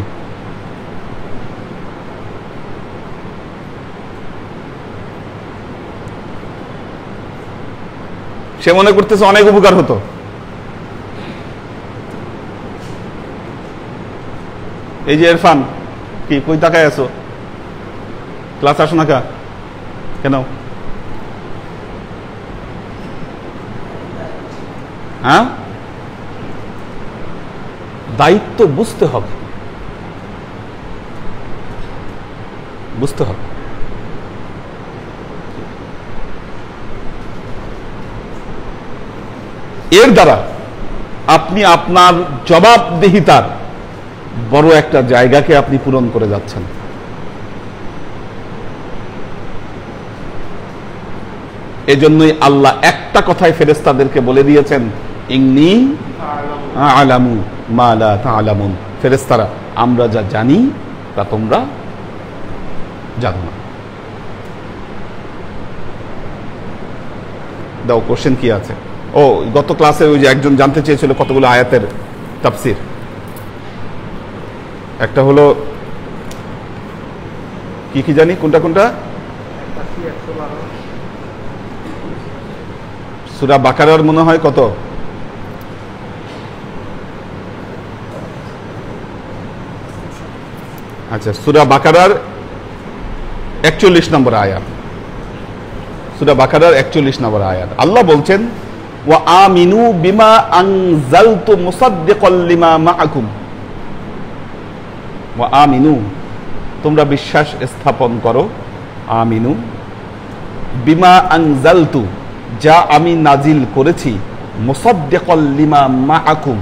সে মনে করতেছে অনেক উপকার হতো। এই যে ইরফান, কি কই তাকায় আছো? ক্লাস আসো না কেন? হ্যাঁ, দায়িত্ব বুঝতে হবে। এর দ্বারা আপনি আপনার জবাবদিহিতার বড় একটা জায়গাকে আপনি পূরণ করে যাচ্ছেন। এজন্যই আল্লাহ একটা কথায় ফেরেশতাদেরকে বলে দিয়েছেন, ইন্নী আ'লামু মা লা তা'লামুন। ফেরেশতারা, আমরা যা জানি তা তোমরা জানো না। দাও, কোশ্চেন কি আছে? ও, গত ক্লাসে ওই যে একজন জানতে চেয়েছিল কতগুলো আয়াতের তাফসীর। একটা হলো কি জানি, কোনটা সূরা বাকারার মনে হয় কত, আচ্ছা, সূরা বাকারার 41 নম্বর আয়াত। সূরা বাকারার 41 নম্বর আয়াত আল্লাহ বলছেন, ওয়া আমিনু বিমা আনজালতু মুসাদ্দিকাল লিমা মাআকুম। ওয়া আমিনু, তোমরা বিশ্বাস স্থাপন করো। আমিনু বিমা আনজালতু, যা আমি নাজিল করেছি। মুসাদ্দিকাল লিমা মাআকুম,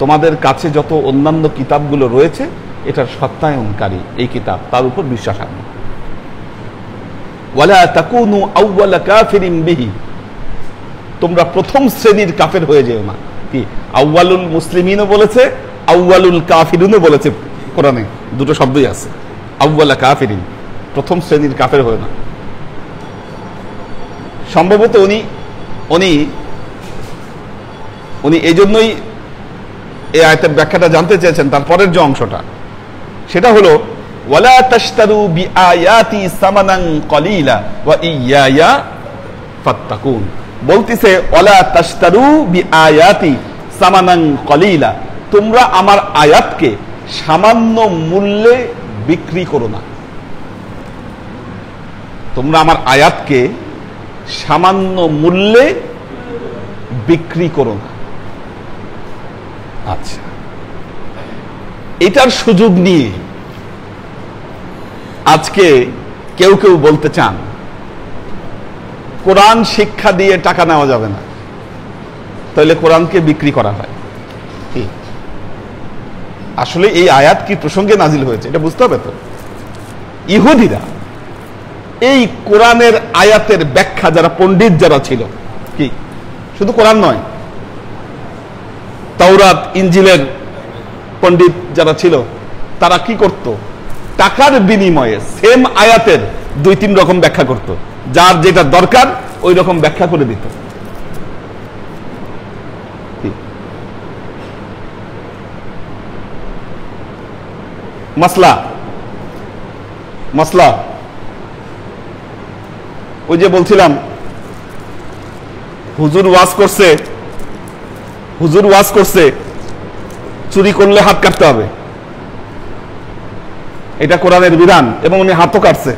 তোমাদের কাছে যত অন্যান্য কিতাবগুলো রয়েছে এটার সত্যায়নকারী এই কিতাব, তার উপর বিশ্বাস আনো। ওয়ালা তাকুনু আউওয়ালা কাফিরিন বিহি, তোমরা প্রথম শ্রেণীর কাফের হয়ে যেও না। কি, আউওয়ালুল মুসলিমিনও বলেছে, আউওয়ালুল কাফিরুনও বলেছে কোরআনে, দুটো শব্দই আছে। আউওয়ালা কাফিরিন, প্রথম শ্রেণীর কাফের হয়ে না। সম্ভবত উনি এই জন্যই এই আয়াতের ব্যাখ্যাটা জানতে চেয়েছেন। তারপরের যে অংশটা, সেটা হলো ওয়ালা তাশতারু বিআয়াতি সামানান কলিলা ওয়া ইয়্যায়া ফাত্তাকুন। বলতিছে ওয়ালা তাশতারু বিআয়াতি সামানান কলিলা, তোমরা আমার আয়াতকে সামান্য মূল্যে বিক্রি করো না। তোমরা আমার আয়াতকে সামান্য মূল্যে বিক্রি করো না। আচ্ছা, এটার সুযোগ নিয়ে আজকে কেউ কেউ বলতে চান কোরআন শিক্ষা দিয়ে টাকা নেওয়া যাবে না, তাহলে কোরআনকে বিক্রি করা হয়। আসলে এই আয়াত কি প্রসঙ্গে নাজিল হয়েছে এটা বুঝতে হবে তো। ইহুদিরা এই কোরআনের আয়াতের ব্যাখ্যা, যারা পণ্ডিত যারা ছিল, কি শুধু কোরআন নয়, তাওরাত ইনজিলের পণ্ডিত যারা ছিল, তারা কি করত, টাকার বিনিময়ে সেম আয়াতের 2-3 রকম ব্যাখ্যা করত, যার যেটা দরকার ওই রকম ব্যাখ্যা করে দিত। মাসলা ওই যে বলছিলাম হুজুর ওয়াজ করছে চুরি করলে হাত কাটতে হবে, এটা কোরআনের বিধান, এবং উনি হাতও কাটছে।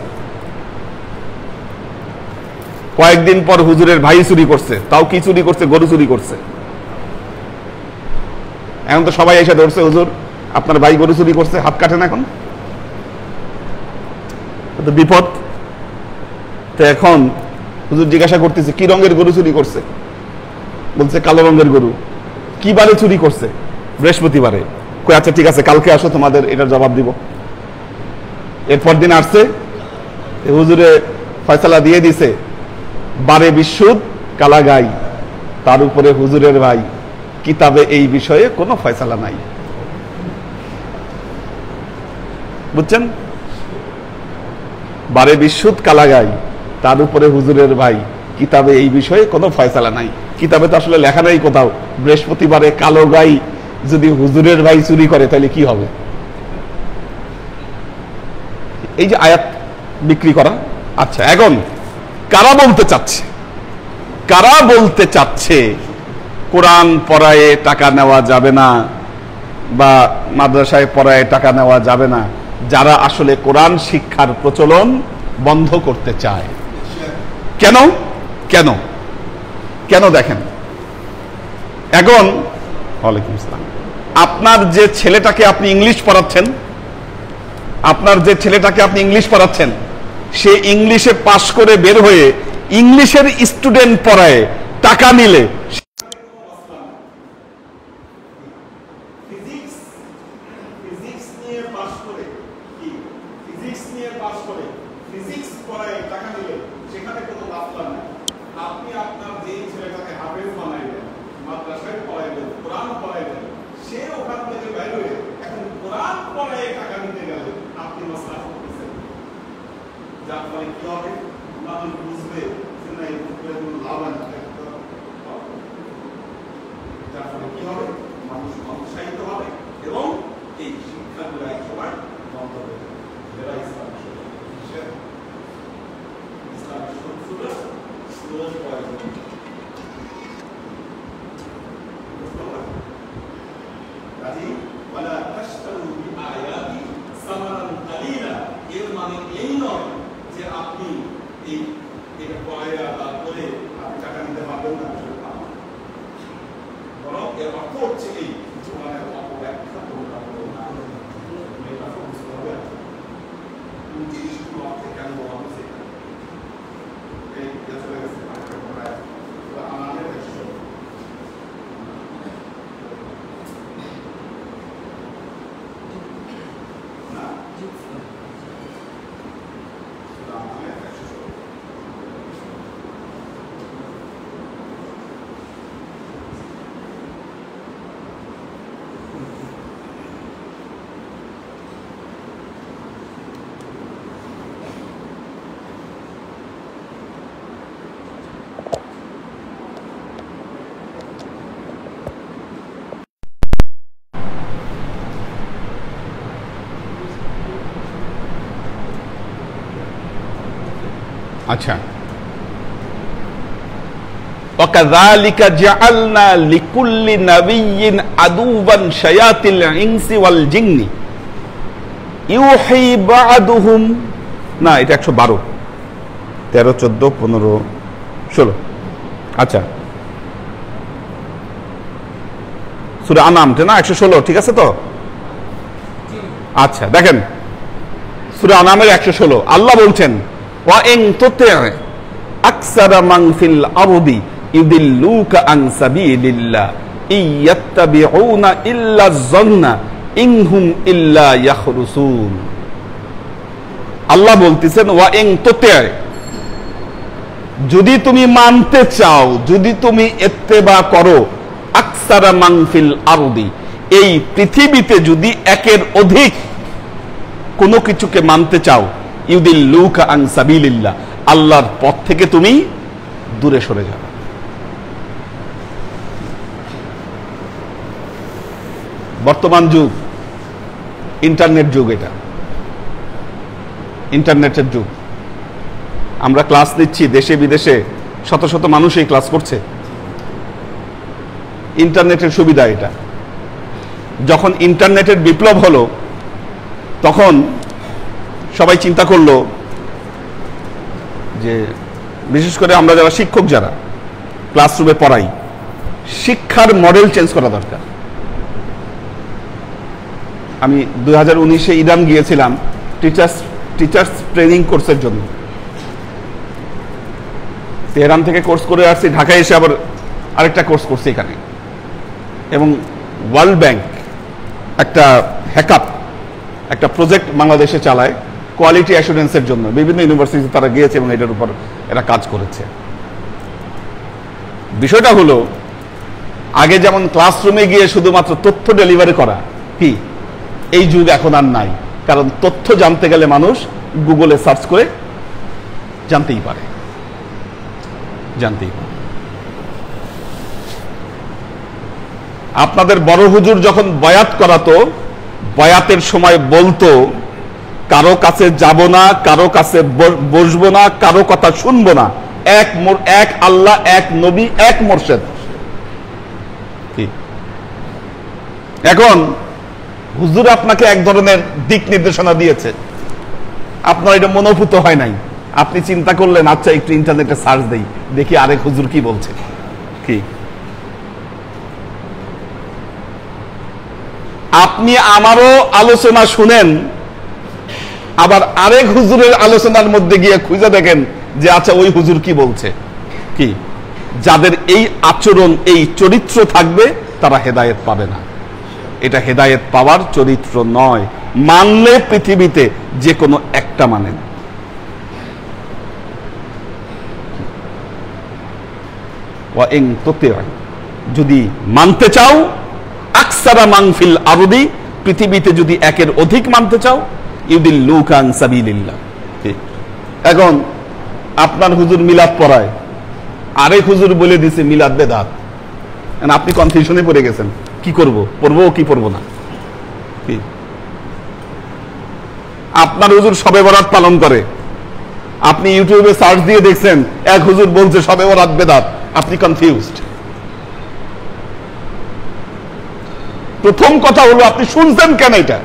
কয়েকদিন পর হুজুরের ভাই চুরি করছে, তাও কি চুরি করছে, গরু চুরি করছে। এখন তো সবাই এসে ধরছে, হুজুর আপনার ভাই গরু চুরি করছে, হাত কাটেন। এখন তো বিপদ। তো এখন হুজুর জিজ্ঞাসা করতেছে কি রঙের গরু চুরি করছে, বলছে কালো রঙের গরু। কি বারে চুরি করছে? বৃহস্পতিবারে। কই আচ্ছা ঠিক আছে, কালকে আসো, তোমাদের এটার জবাব দিব। এরপর দিন আসছে, হুজুরে ফয়সালা দিয়ে দিছে, বারে বিশুদ্ধ কালাগাই, তার উপরে হুজুরের ভাই, কিতাবে এই বিষয়ে কোনো ফয়সালা নাই। বুঝছেন? বারে বিশুদ্ধ কালাগাই, তার উপরে হুজুরের ভাই, কিতাবে এই বিষয়ে কোনো ফয়সালা নাই। কিতাবে তো আসলে লেখা নাই কোথাও বৃহস্পতিবারে কালো গাই যদি হুজুরের ভাই চুরি করে তাহলে কি হবে। এই যে আয়াত বিক্রি করা। আচ্ছা, এখন কারা বলতে চাচ্ছে কোরআন পড়ায় টাকা নেওয়া যাবে না বা মাদ্রাসায় পড়ায় টাকা নেওয়া যাবে না? যারা আসলে কোরআন শিক্ষার প্রচলন বন্ধ করতে চায়। কেন কেন কেন দেখেন, এখন ওয়ালাইকুম আসসালাম, আপনার যে ছেলেটাকে আপনি ইংলিশ পড়াচ্ছেন, সে ইংলিশে পাশ করে বের হয়ে ইংলিশের স্টুডেন্ট পড়ায় টাকা নিলে, আপনি আপনার যে ছেলেটাকে হাফেজ বানাইলেন, মাদ্রাসায় পড়াইলেন, কোরআন পড়াইলেন, সে ওখান থেকে বের হয়ে এখন কোরআন পড়ায় টাকা নিতে গেলে আপনি মাসলা করতেছেন। যার ফলে কি হবে, মানুষ বুঝবে যে না এই লাভ আছে, যার ফলে কি হবে, মানুষ উৎসাহিত হবে এবং এই শিক্ষাগুলো এক সময় বন্ধ হয়ে যাবে। এরা ইসলামের শত্রুরা স্লোজ পয়জন। এর মানে এই নয় যে আপনি এই এটা পড়াইয়া বা করে আপনি টাকা নিতে পারবেন না, বরং এর অর্থ হচ্ছে এই জীবনের অপব্যাখ্যা জিনিসগুলো অর্থে কেন বলা হচ্ছে এই চলে গেছে আমাদের আচ্ছা, وَكَذَلِكَ جَعَلْنَا لِكُلِّ نَبِيٍّ عَدُوًّا شَيَاطِينَ الْإِنسِ وَالْجِنِّ يُوحِي بَعْضُهُمْ, না এটা 112, 13, 14, 15, 16। আচ্ছা, সূরা আনাম না 116, ঠিক আছে তো? আচ্ছা দেখেন সূরা আনামের 116 আল্লাহ বলছেন ওয়া ইন তুতি আকসারা মান ফিল আরদি ইউদিল্লুকা আন সাবিলিল্লাহ ইয়াত্তাবিউনা ইল্লা যান্না ইনহুম ইল্লা ইয়াখরুসুন। আল্লাহ বলতেছেন ওয়া ইন তুতি, যদি তুমি মানতে চাও, যদি তুমি ইত্তেবা করো, আকসারা মান ফিল আরদি, এই পৃথিবীতে যদি একের অধিক কোনো কিছুকে মানতে চাও, ইউদিল্লুকা আন সাবিলিল্লাহ, আল্লাহর পথ থেকে তুমি দূরে সরে যাও। বর্তমান যুগ ইন্টারনেট যুগ, এটা ইন্টারনেটের যুগ। আমরা ক্লাস নিচ্ছি, দেশে বিদেশে শত শত মানুষ এই ক্লাস করছে। ইন্টারনেটের সুবিধা এটা। যখন ইন্টারনেটের বিপ্লব হলো তখন সবাই চিন্তা করলো যে বিশেষ করে আমরা যারা শিক্ষক, যারা ক্লাসরুমে পড়াই, শিক্ষার মডেল চেঞ্জ করা দরকার। আমি 2019-এ ইরান গিয়েছিলাম টিচার্স ট্রেনিং কোর্সের জন্য। তেহরান থেকে কোর্স করে আসছি, ঢাকায় এসে আবার আরেকটা কোর্স করছি এখানে। এবং ওয়ার্ল্ড ব্যাংক একটা হ্যাকাপ, একটা প্রজেক্ট বাংলাদেশে চালায় কোয়ালিটি অ্যাসুরেন্সের জন্য। বিভিন্ন ইউনিভার্সিটি তারা গিয়েছে এবং এটার উপর এরা কাজ করেছে। বিষয়টা হলো, আগে যেমন ক্লাসরুমে গিয়ে শুধুমাত্র তথ্য ডেলিভারি করা, কি এই যুগ এখন আর নাই। কারণ তথ্য জানতে গেলে মানুষ গুগলে সার্চ করে জানতেই পারে। আপনাদের বড় হুজুর যখন বয়াত করাতো, বয়াতের সময় বলতো কারো কাছে যাব না, কারো কাছে বসবো না, কারো কথা শুনবো না, এক আল্লাহ, এক নবী, এক মোর্শেদ। এখন হুজুর আপনাকে এক ধরনের দিক নির্দেশনা দিয়েছে, আপনার এটা মনোভূত হয় নাই। আপনি চিন্তা করলেন আচ্ছা একটু ইন্টারনেটে সার্চ দেই, দেখি আরেক হুজুর কি বলছে। কি আপনি আমারও আলোচনা শুনেন, আবার আরেক হুজুরের আলোচনার মধ্যে গিয়ে খুঁজে দেখেন যে আচ্ছা ওই হুজুর কি বলছে। কি যাদের এই আচরণ, এই চরিত্র থাকবে, তারা হেদায়েত পাবে না। এটা হেদায়েত পাওয়ার চরিত্র নয়। মানলে পৃথিবীতে যে কোনো একটা মানেন। যদি মানতে চাও, আকসারা মান ফিল আরদি, পৃথিবীতে যদি একের অধিক মানতে চাও, ইউদিল্লুকা আন সাবিলিল্লাহ। এখন আপনার হুজুর মিলাদ পড়ায়, আরেক হুজুর বলে দিছে মিলাদ বেদাত। আপনি কনফিউশনে পড়ে গেছেন, কি করব, পড়বো কি পড়বো না। আপনার হুজুর শবে বরাত পালন করে, আপনি ইউটিউবে সার্চ দিয়ে দেখছেন এক হুজুর বলছে শবে বরাত বেদাত, আপনি কনফিউজড। প্রথম কথা হলো আপনি শুনছেন কেন এটা?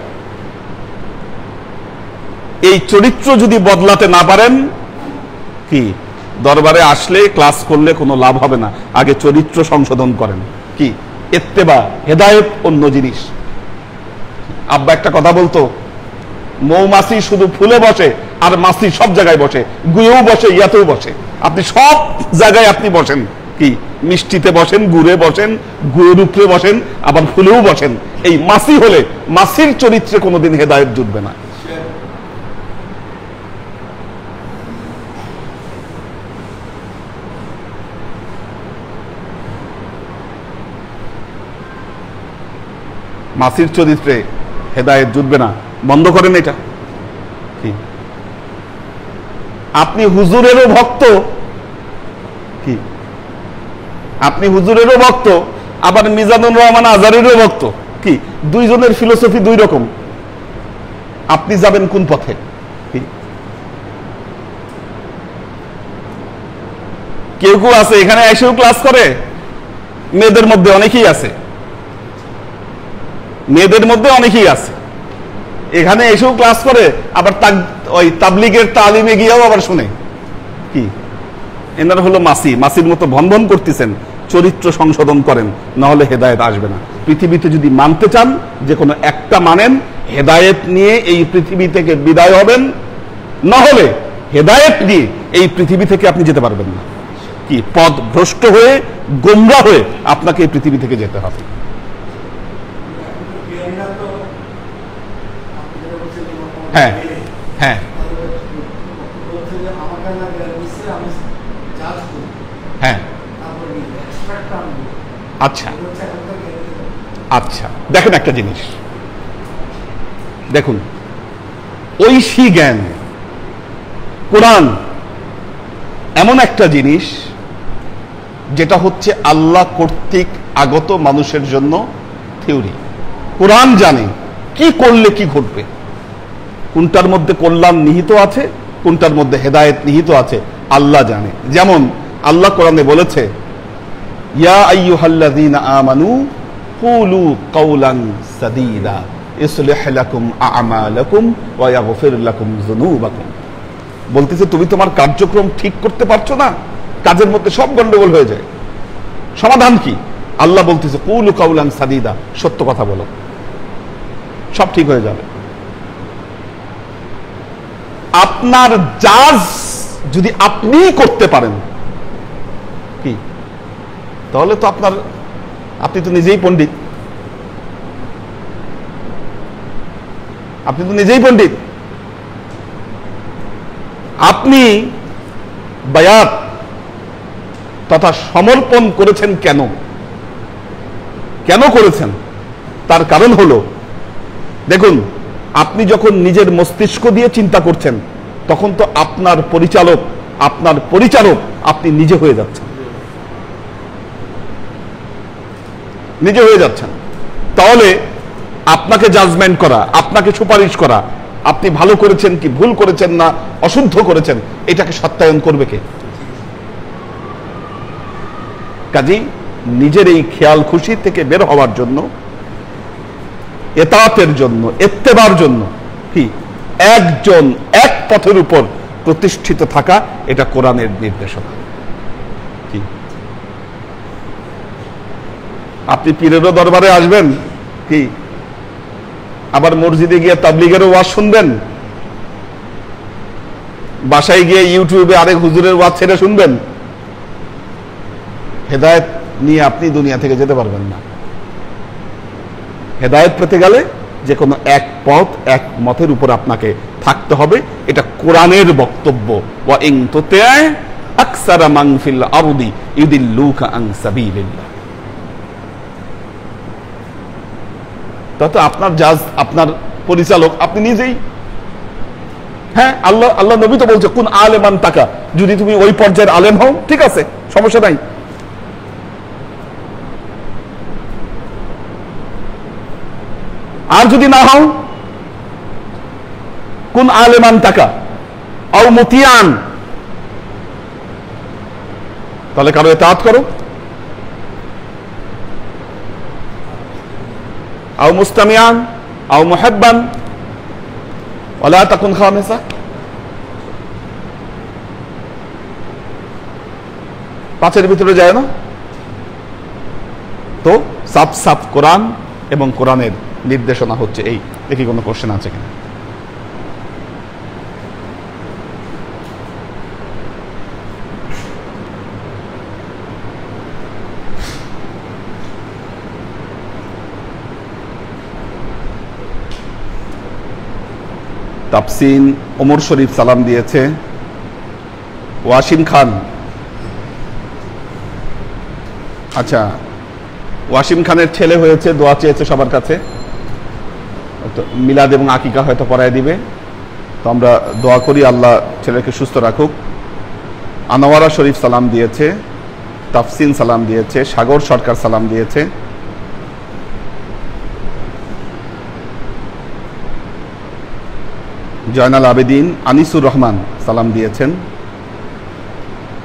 এই চরিত্র যদি বদলাতে না পারেন, কি দরবারে আসলে ক্লাস করলে কোনো লাভ হবে না। আগে চরিত্র সংশোধন করেন। কি ইত্তেবা, হেদায়েত অন্য জিনিস। আব্বা একটা কথা বলতো, মৌমাছি শুধু ফুলে বসে আর মাছি সব জায়গায় বসে, গুয়েও বসে, ইয়াতেও বসে। আপনি সব জায়গায় আপনি বসেন। কি মিষ্টিতে বসেন, গুড়ে বসেন, গুয়ের উপরে বসেন, আবার ফুলেও বসেন। এই মাছি হলে মাছির চরিত্রে কোনোদিন হেদায়েত জুটবে না। মাছির চরিত্রে হেদায়েত জুটবে না। বন্ধ করেন এটা। আপনি হুজুরেরও ভক্ত, কি আপনি হুজুরেরও ভক্ত, আবার মিজানুর রহমান আজারিরও ভক্ত। কি দুইজনের ফিলোসফি দুই রকম। আপনি যাবেন কোন পথে? কেউ কেউ আছে এখানে এসেও ক্লাস করে, মেয়েদের মধ্যে অনেকেই আছে, মেয়েদের মধ্যে অনেকেই আছে এখানে এসেও ক্লাস করে, আবার ওই তাবলিগের তালিমে গিয়েও আবার শুনে। কি এনারা হলো মাসি, মাসির মতো ভনভন করতেছেন। চরিত্র সংশোধন করেন, না হলে হেদায়েত আসবে না। পৃথিবীতে যদি মানতে চান যে কোনো একটা মানেন, হেদায়েত নিয়ে এই পৃথিবী থেকে বিদায় হবেন, না হলে হেদায়েত নিয়ে এই পৃথিবী থেকে আপনি যেতে পারবেন না। কি পথ ভ্রষ্ট হয়ে গোমরাহ হয়ে আপনাকে এই পৃথিবী থেকে যেতে হবে। হ্যাঁ হ্যাঁ হ্যাঁ আচ্ছা আচ্ছা, দেখেন একটা জিনিস, দেখুন ঐশী জ্ঞান কোরআন এমন একটা জিনিস যেটা হচ্ছে আল্লাহ কর্তৃক আগত মানুষের জন্য থিওরি। কোরআন জানে কি করলে কি ঘটবে, কোনটার মধ্যে কল্যাণ নিহিত আছে, কোনটার মধ্যে হেদায়েত নিহিত আছে, আল্লাহ জানে। যেমন আল্লাহ কোরআনে বলেছে, ইয়া আইয়ুহাল্লাযীনা আমানু কুলু কাওলান সাদীদা ইসলিহ লাকুম আ'মালাকুম ওয়া ইয়াগফির লাকুম যুনুবাকুম। বলতেছে তুমি তোমার কার্যক্রম ঠিক করতে পারছো না, কাজের মধ্যে সব গন্ডগোল হয়ে যায়, সমাধান কি? আল্লাহ বলতেছে কুলু কাওলান সাদীদা, সত্য কথা বলো, সব ঠিক হয়ে যাবে। আপনার জাজ যদি আপনি করতে পারেন কি, তাহলে তো আপনি তো নিজেই পণ্ডিত, আপনি তো নিজেই পণ্ডিত। আপনি বায়াত তথা সমর্পণ করেছেন কেন? কেন করেছেন? তার কারণ হলো, দেখুন আপনি যখন নিজের মস্তিষ্ক দিয়ে চিন্তা করছেন তখন তো আপনার পরিচালক আপনি নিজে হয়ে যাচ্ছেন, নিজে হয়ে যাচ্ছেন। তাহলে আপনাকে জাজমেন্ট করা, আপনাকে সুপারিশ করা, আপনি ভালো করেছেন কি ভুল করেছেন না অশুদ্ধ করেছেন, এটাকে সত্যায়ন করবে কে? কাজেই নিজের এই খেয়াল খুশি থেকে বের হওয়ার জন্য, এতাতের জন্য, ইত্তেবার জন্য কি একজন এক পথের উপর প্রতিষ্ঠিত থাকা, এটা কোরআনের নির্দেশনা। কি আপনি পীরেরও দরবারে আসবেন কি, আবার মসজিদে গিয়ে তাবলীগেরও ওয়াজ শুনবেন, বাসায় গিয়ে ইউটিউবে আরেক হুজুরের ওয়াজ ছেড়ে শুনবেন, হেদায়েত নিয়ে আপনি দুনিয়া থেকে যেতে পারবেন না। হেদায়েত পেতে গেলে যে কোনো এক পথ এক মতের উপর আপনাকে থাকতে হবে, এটা কোরআনের বক্তব্য। ওয়া ইন তুতি' আকসারা মান ফিল আরদি ইউদিল্লুকা আন সাবিলিল্লাহ। তাতে আপনার জাজ, আপনার পরিচালক আপনি নিজেই। হ্যাঁ, আল্লাহ নবী তো বলছে কুন আলেমান তাকা, যদি তুমি ওই পর্যায়ের আলেম হও ঠিক আছে, সমস্যা নাই। আর যদি না হও, কুন আলেমান তাকা আও মুতিয়ান, তাহলে কারো ইতাআত করো, আও মুস্তামিয়ান আও মুহিব্বান ওয়ালা তাকুন খামিসা। পাঁচের ভিতরে যায় না তো? সাফ সাফ কোরআন এবং কোরআনের নির্দেশনা হচ্ছে এই। দেখি কোনো কোশ্চেন আছে কিনা। তাফসিন ওমর শরীফ সালাম দিয়েছে। ওয়াসিম খান, আচ্ছা ওয়াসিম খানের ছেলে হয়েছে, দোয়া চেয়েছে সবার কাছে, মিলাদ এবং আকিকা হয়তো পড়ায় দিবে, তো আমরা দোয়া করি আল্লাহ ছেলেকে সুস্থ রাখুক। আনোয়ারা শরীফ সালাম দিয়েছে, তাফসিন সালাম দিয়েছে, সাগর সরকার সালাম দিয়েছে, জয়নাল আবেদিন, আনিসুর রহমান সালাম দিয়েছেন,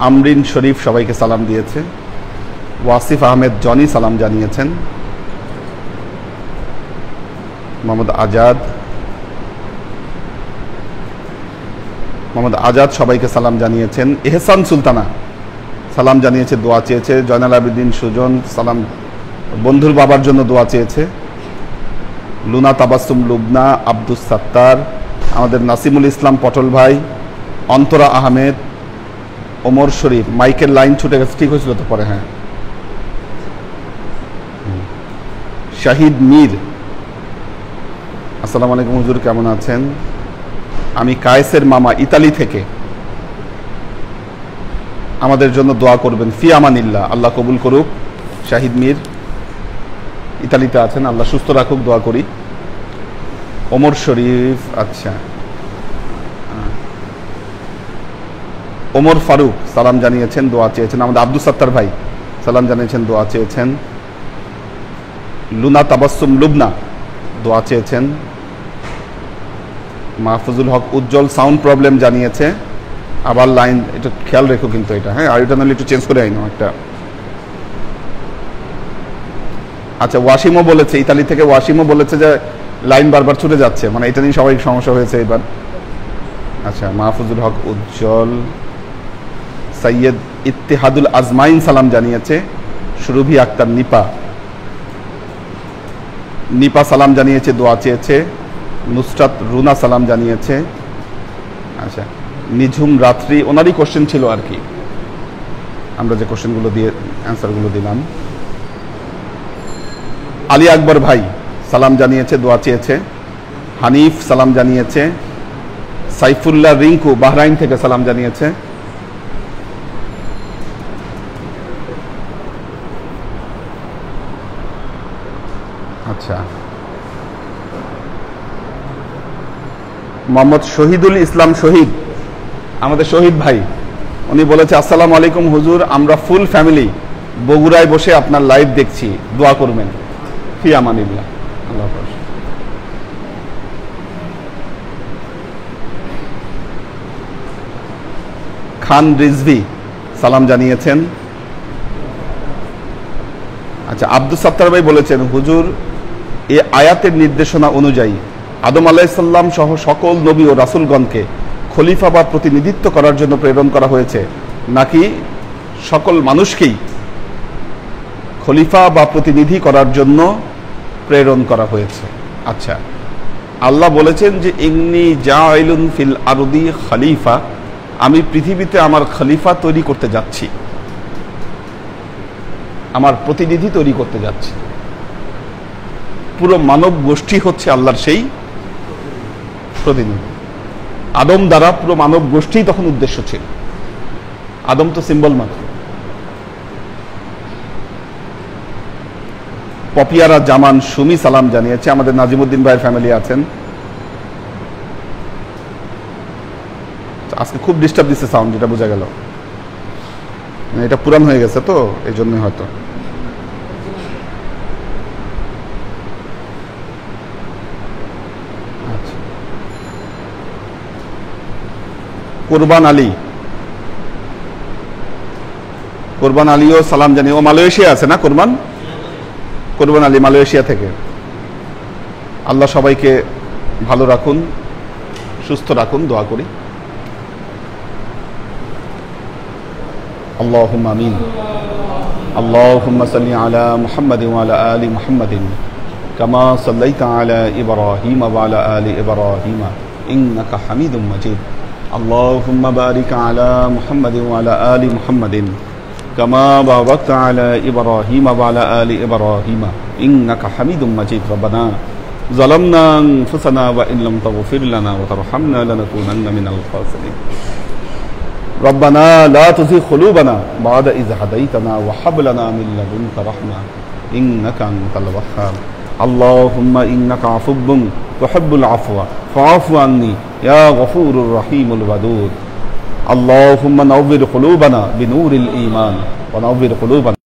আমরিন শরীফ সবাইকে সালাম দিয়েছে, ওয়াসিফ আহমেদ জনি সালাম জানিয়েছেন, মোহাম্মদ আজাদ সবাইকে সালাম জানিয়েছেন, এহসান সুলতানা সালাম জানিয়েছে, দোয়া চেয়েছে, জয়নাল আবেদিন সুজন সালাম, বন্ধুর বাবার জন্য দোয়া চেয়েছে, লুনা তাবাসসুম লুবনা, আব্দুস সাত্তার, আমাদের নাসিমুল ইসলাম পটল ভাই, অন্তরা আহমেদ, ওমর শরীফ। মাইকের লাইন ছুটে গেছে, ঠিক হয়েছিল তো পরে? হ্যাঁ। শাহিদ মীর, আসসালামু আলাইকুম হুজুর, কেমন আছেন? আমি কায়েসের মামা, ইতালি থেকে। আমাদের জন্য দোয়া করবেন, ফি আমানিল্লাহ, আল্লাহ কবুল করুক। শাহিদ মীর ইতালিতে আছেন, আল্লাহ সুস্থ রাখুক, দোয়া করি। ওমর শরীফ, আচ্ছা। ওমর ফারুক সালাম জানিয়েছেন, দোয়া চেয়েছেন। আমাদের আব্দুস সাত্তার ভাই সালাম জানিয়েছেন, দোয়া চেয়েছেন। লুনা তাবাসসুম লুবনা দোয়া চেয়েছেন। মাহফুজুল হক উজ্জ্বল সাউন্ড প্রবলেম জানিয়েছে, আবার লাইন একটু খেয়াল রেখো কিন্তু এটা, হ্যাঁ, আর এটা নাহলে একটু চেঞ্জ করে আইনো একটা। আচ্ছা, ওয়াসিমও বলেছে, ইতালি থেকে ওয়াসিমও বলেছে যে লাইন বারবার ছুটে যাচ্ছে, মানে এটা নিয়ে সবাই সমস্যা হয়েছে এবার। আচ্ছা, মাহফুজুল হক উজ্জ্বল। সৈয়দ ইত্তেহাদুল আজমাইন সালাম জানিয়েছে। সুরভি আক্তার নিপা সালাম জানিয়েছে, দোয়া চেয়েছে। নুসরাত রুনা সালাম জানিয়েছে। আচ্ছা, নিঝুম রাত্রি, ওনারই কোশ্চেন ছিল আর কি, আমরা যে কোশ্চেনগুলো দিয়ে অ্যান্সারগুলো দিলাম। আলী আকবর ভাই সালাম জানিয়েছে, দোয়া চেয়েছে। হানিফ সালাম জানিয়েছে। সাইফুল্লাহ রিঙ্কু বাহরাইন থেকে সালাম জানিয়েছে। আচ্ছা, মোহাম্মদ শহীদুল ইসলাম শহীদ, আমাদের শহীদ ভাই, উনি বলেছে আসসালামু আলাইকুম হুজুর, আমরা ফুল ফ্যামিলি বগুড়ায় বসে আপনার লাইভ দেখছি, দোয়া করবেন, ফি আমানিল্লাহ, আল্লাহ হাফেজ। খান রিজভি সালাম জানিয়েছেন। আচ্ছা, আব্দুস সাত্তার ভাই বলেছেন হুজুর, এ আয়াতের নির্দেশনা অনুযায়ী আদম আলাইহিস সালাম সহ সকল নবী ও রাসূলগণকে খলিফা বা প্রতিনিধিত্ব করার জন্য প্রেরণ করা হয়েছে, নাকি সকল মানুষকেই খলিফা বা প্রতিনিধি করার জন্য প্রেরণ করা হয়েছে? আচ্ছা, আল্লাহ বলেছেন যে ইন্নী জাইলুন ফিল আরদি খলিফা, আমি পৃথিবীতে আমার খলিফা তৈরি করতে যাচ্ছি, আমার প্রতিনিধি তৈরি করতে যাচ্ছি। পুরো মানব গোষ্ঠী হচ্ছে আল্লাহর সেই প্রতিনিধি। আদম দ্বারা পুরো মানব গোষ্ঠী তখন উদ্দেশ্য ছিল, আদম তো সিম্বল মাত্র। পপিয়ারা জামান সুমি সালাম জানিয়েছে, আমাদের নাজিমুদ্দিন ভাইয়ের ফ্যামিলি আছেন। আজকে খুব ডিস্টার্ব দিচ্ছে সাউন্ড, যেটা বোঝা গেল, এটা পুরান হয়ে গেছে তো এই জন্য হয়তো। কোরবান আলীও সালাম জানি, ও মালয়েশিয়া আছে না? কোরবান আলী মালয়েশিয়া থেকে। আল্লাহ সবাইকে ভালো রাখুন, সুস্থ রাখুন, দোয়া করি। আল্লাহুম্মা আমিন। আল্লাহুম্মা সাল্লি আলা মুহাম্মাদিন ওয়া আলা আলি মুহাম্মাদিন কামা সাল্লাইতা আলা ইব্রাহিম ওয়া আলা আলি ইব্রাহিম ইন্নাকা হামিদুম মাজিদ। আল্লাহুম্মা বারিক আলা মুহাম্মাদিন ওয়া আলা আলি মুহাম্মাদিন কামা বারাকতা আলা ইব্রাহিম ওয়া আলা আলি ইব্রাহিম ইন্নাকা হামিদুম মাজিদ। রব্বানা যালামনা আনফুসানা ওয়া ইন লাম তাগফির লানা ওয়া তারহামনা লানাকুনান্না মিনাল খাসিরিন। ربنا لا تزغ قلوبنا بعد إذ هديتنا وهب لنا من لدنك رحمة إنك أنت الوهاب. اللهم إنك عفو تحب العفو فاعف عني يا غفور الرحيم الودود. اللهم نور قلوبنا بنور الإيمان ونور قلوبنا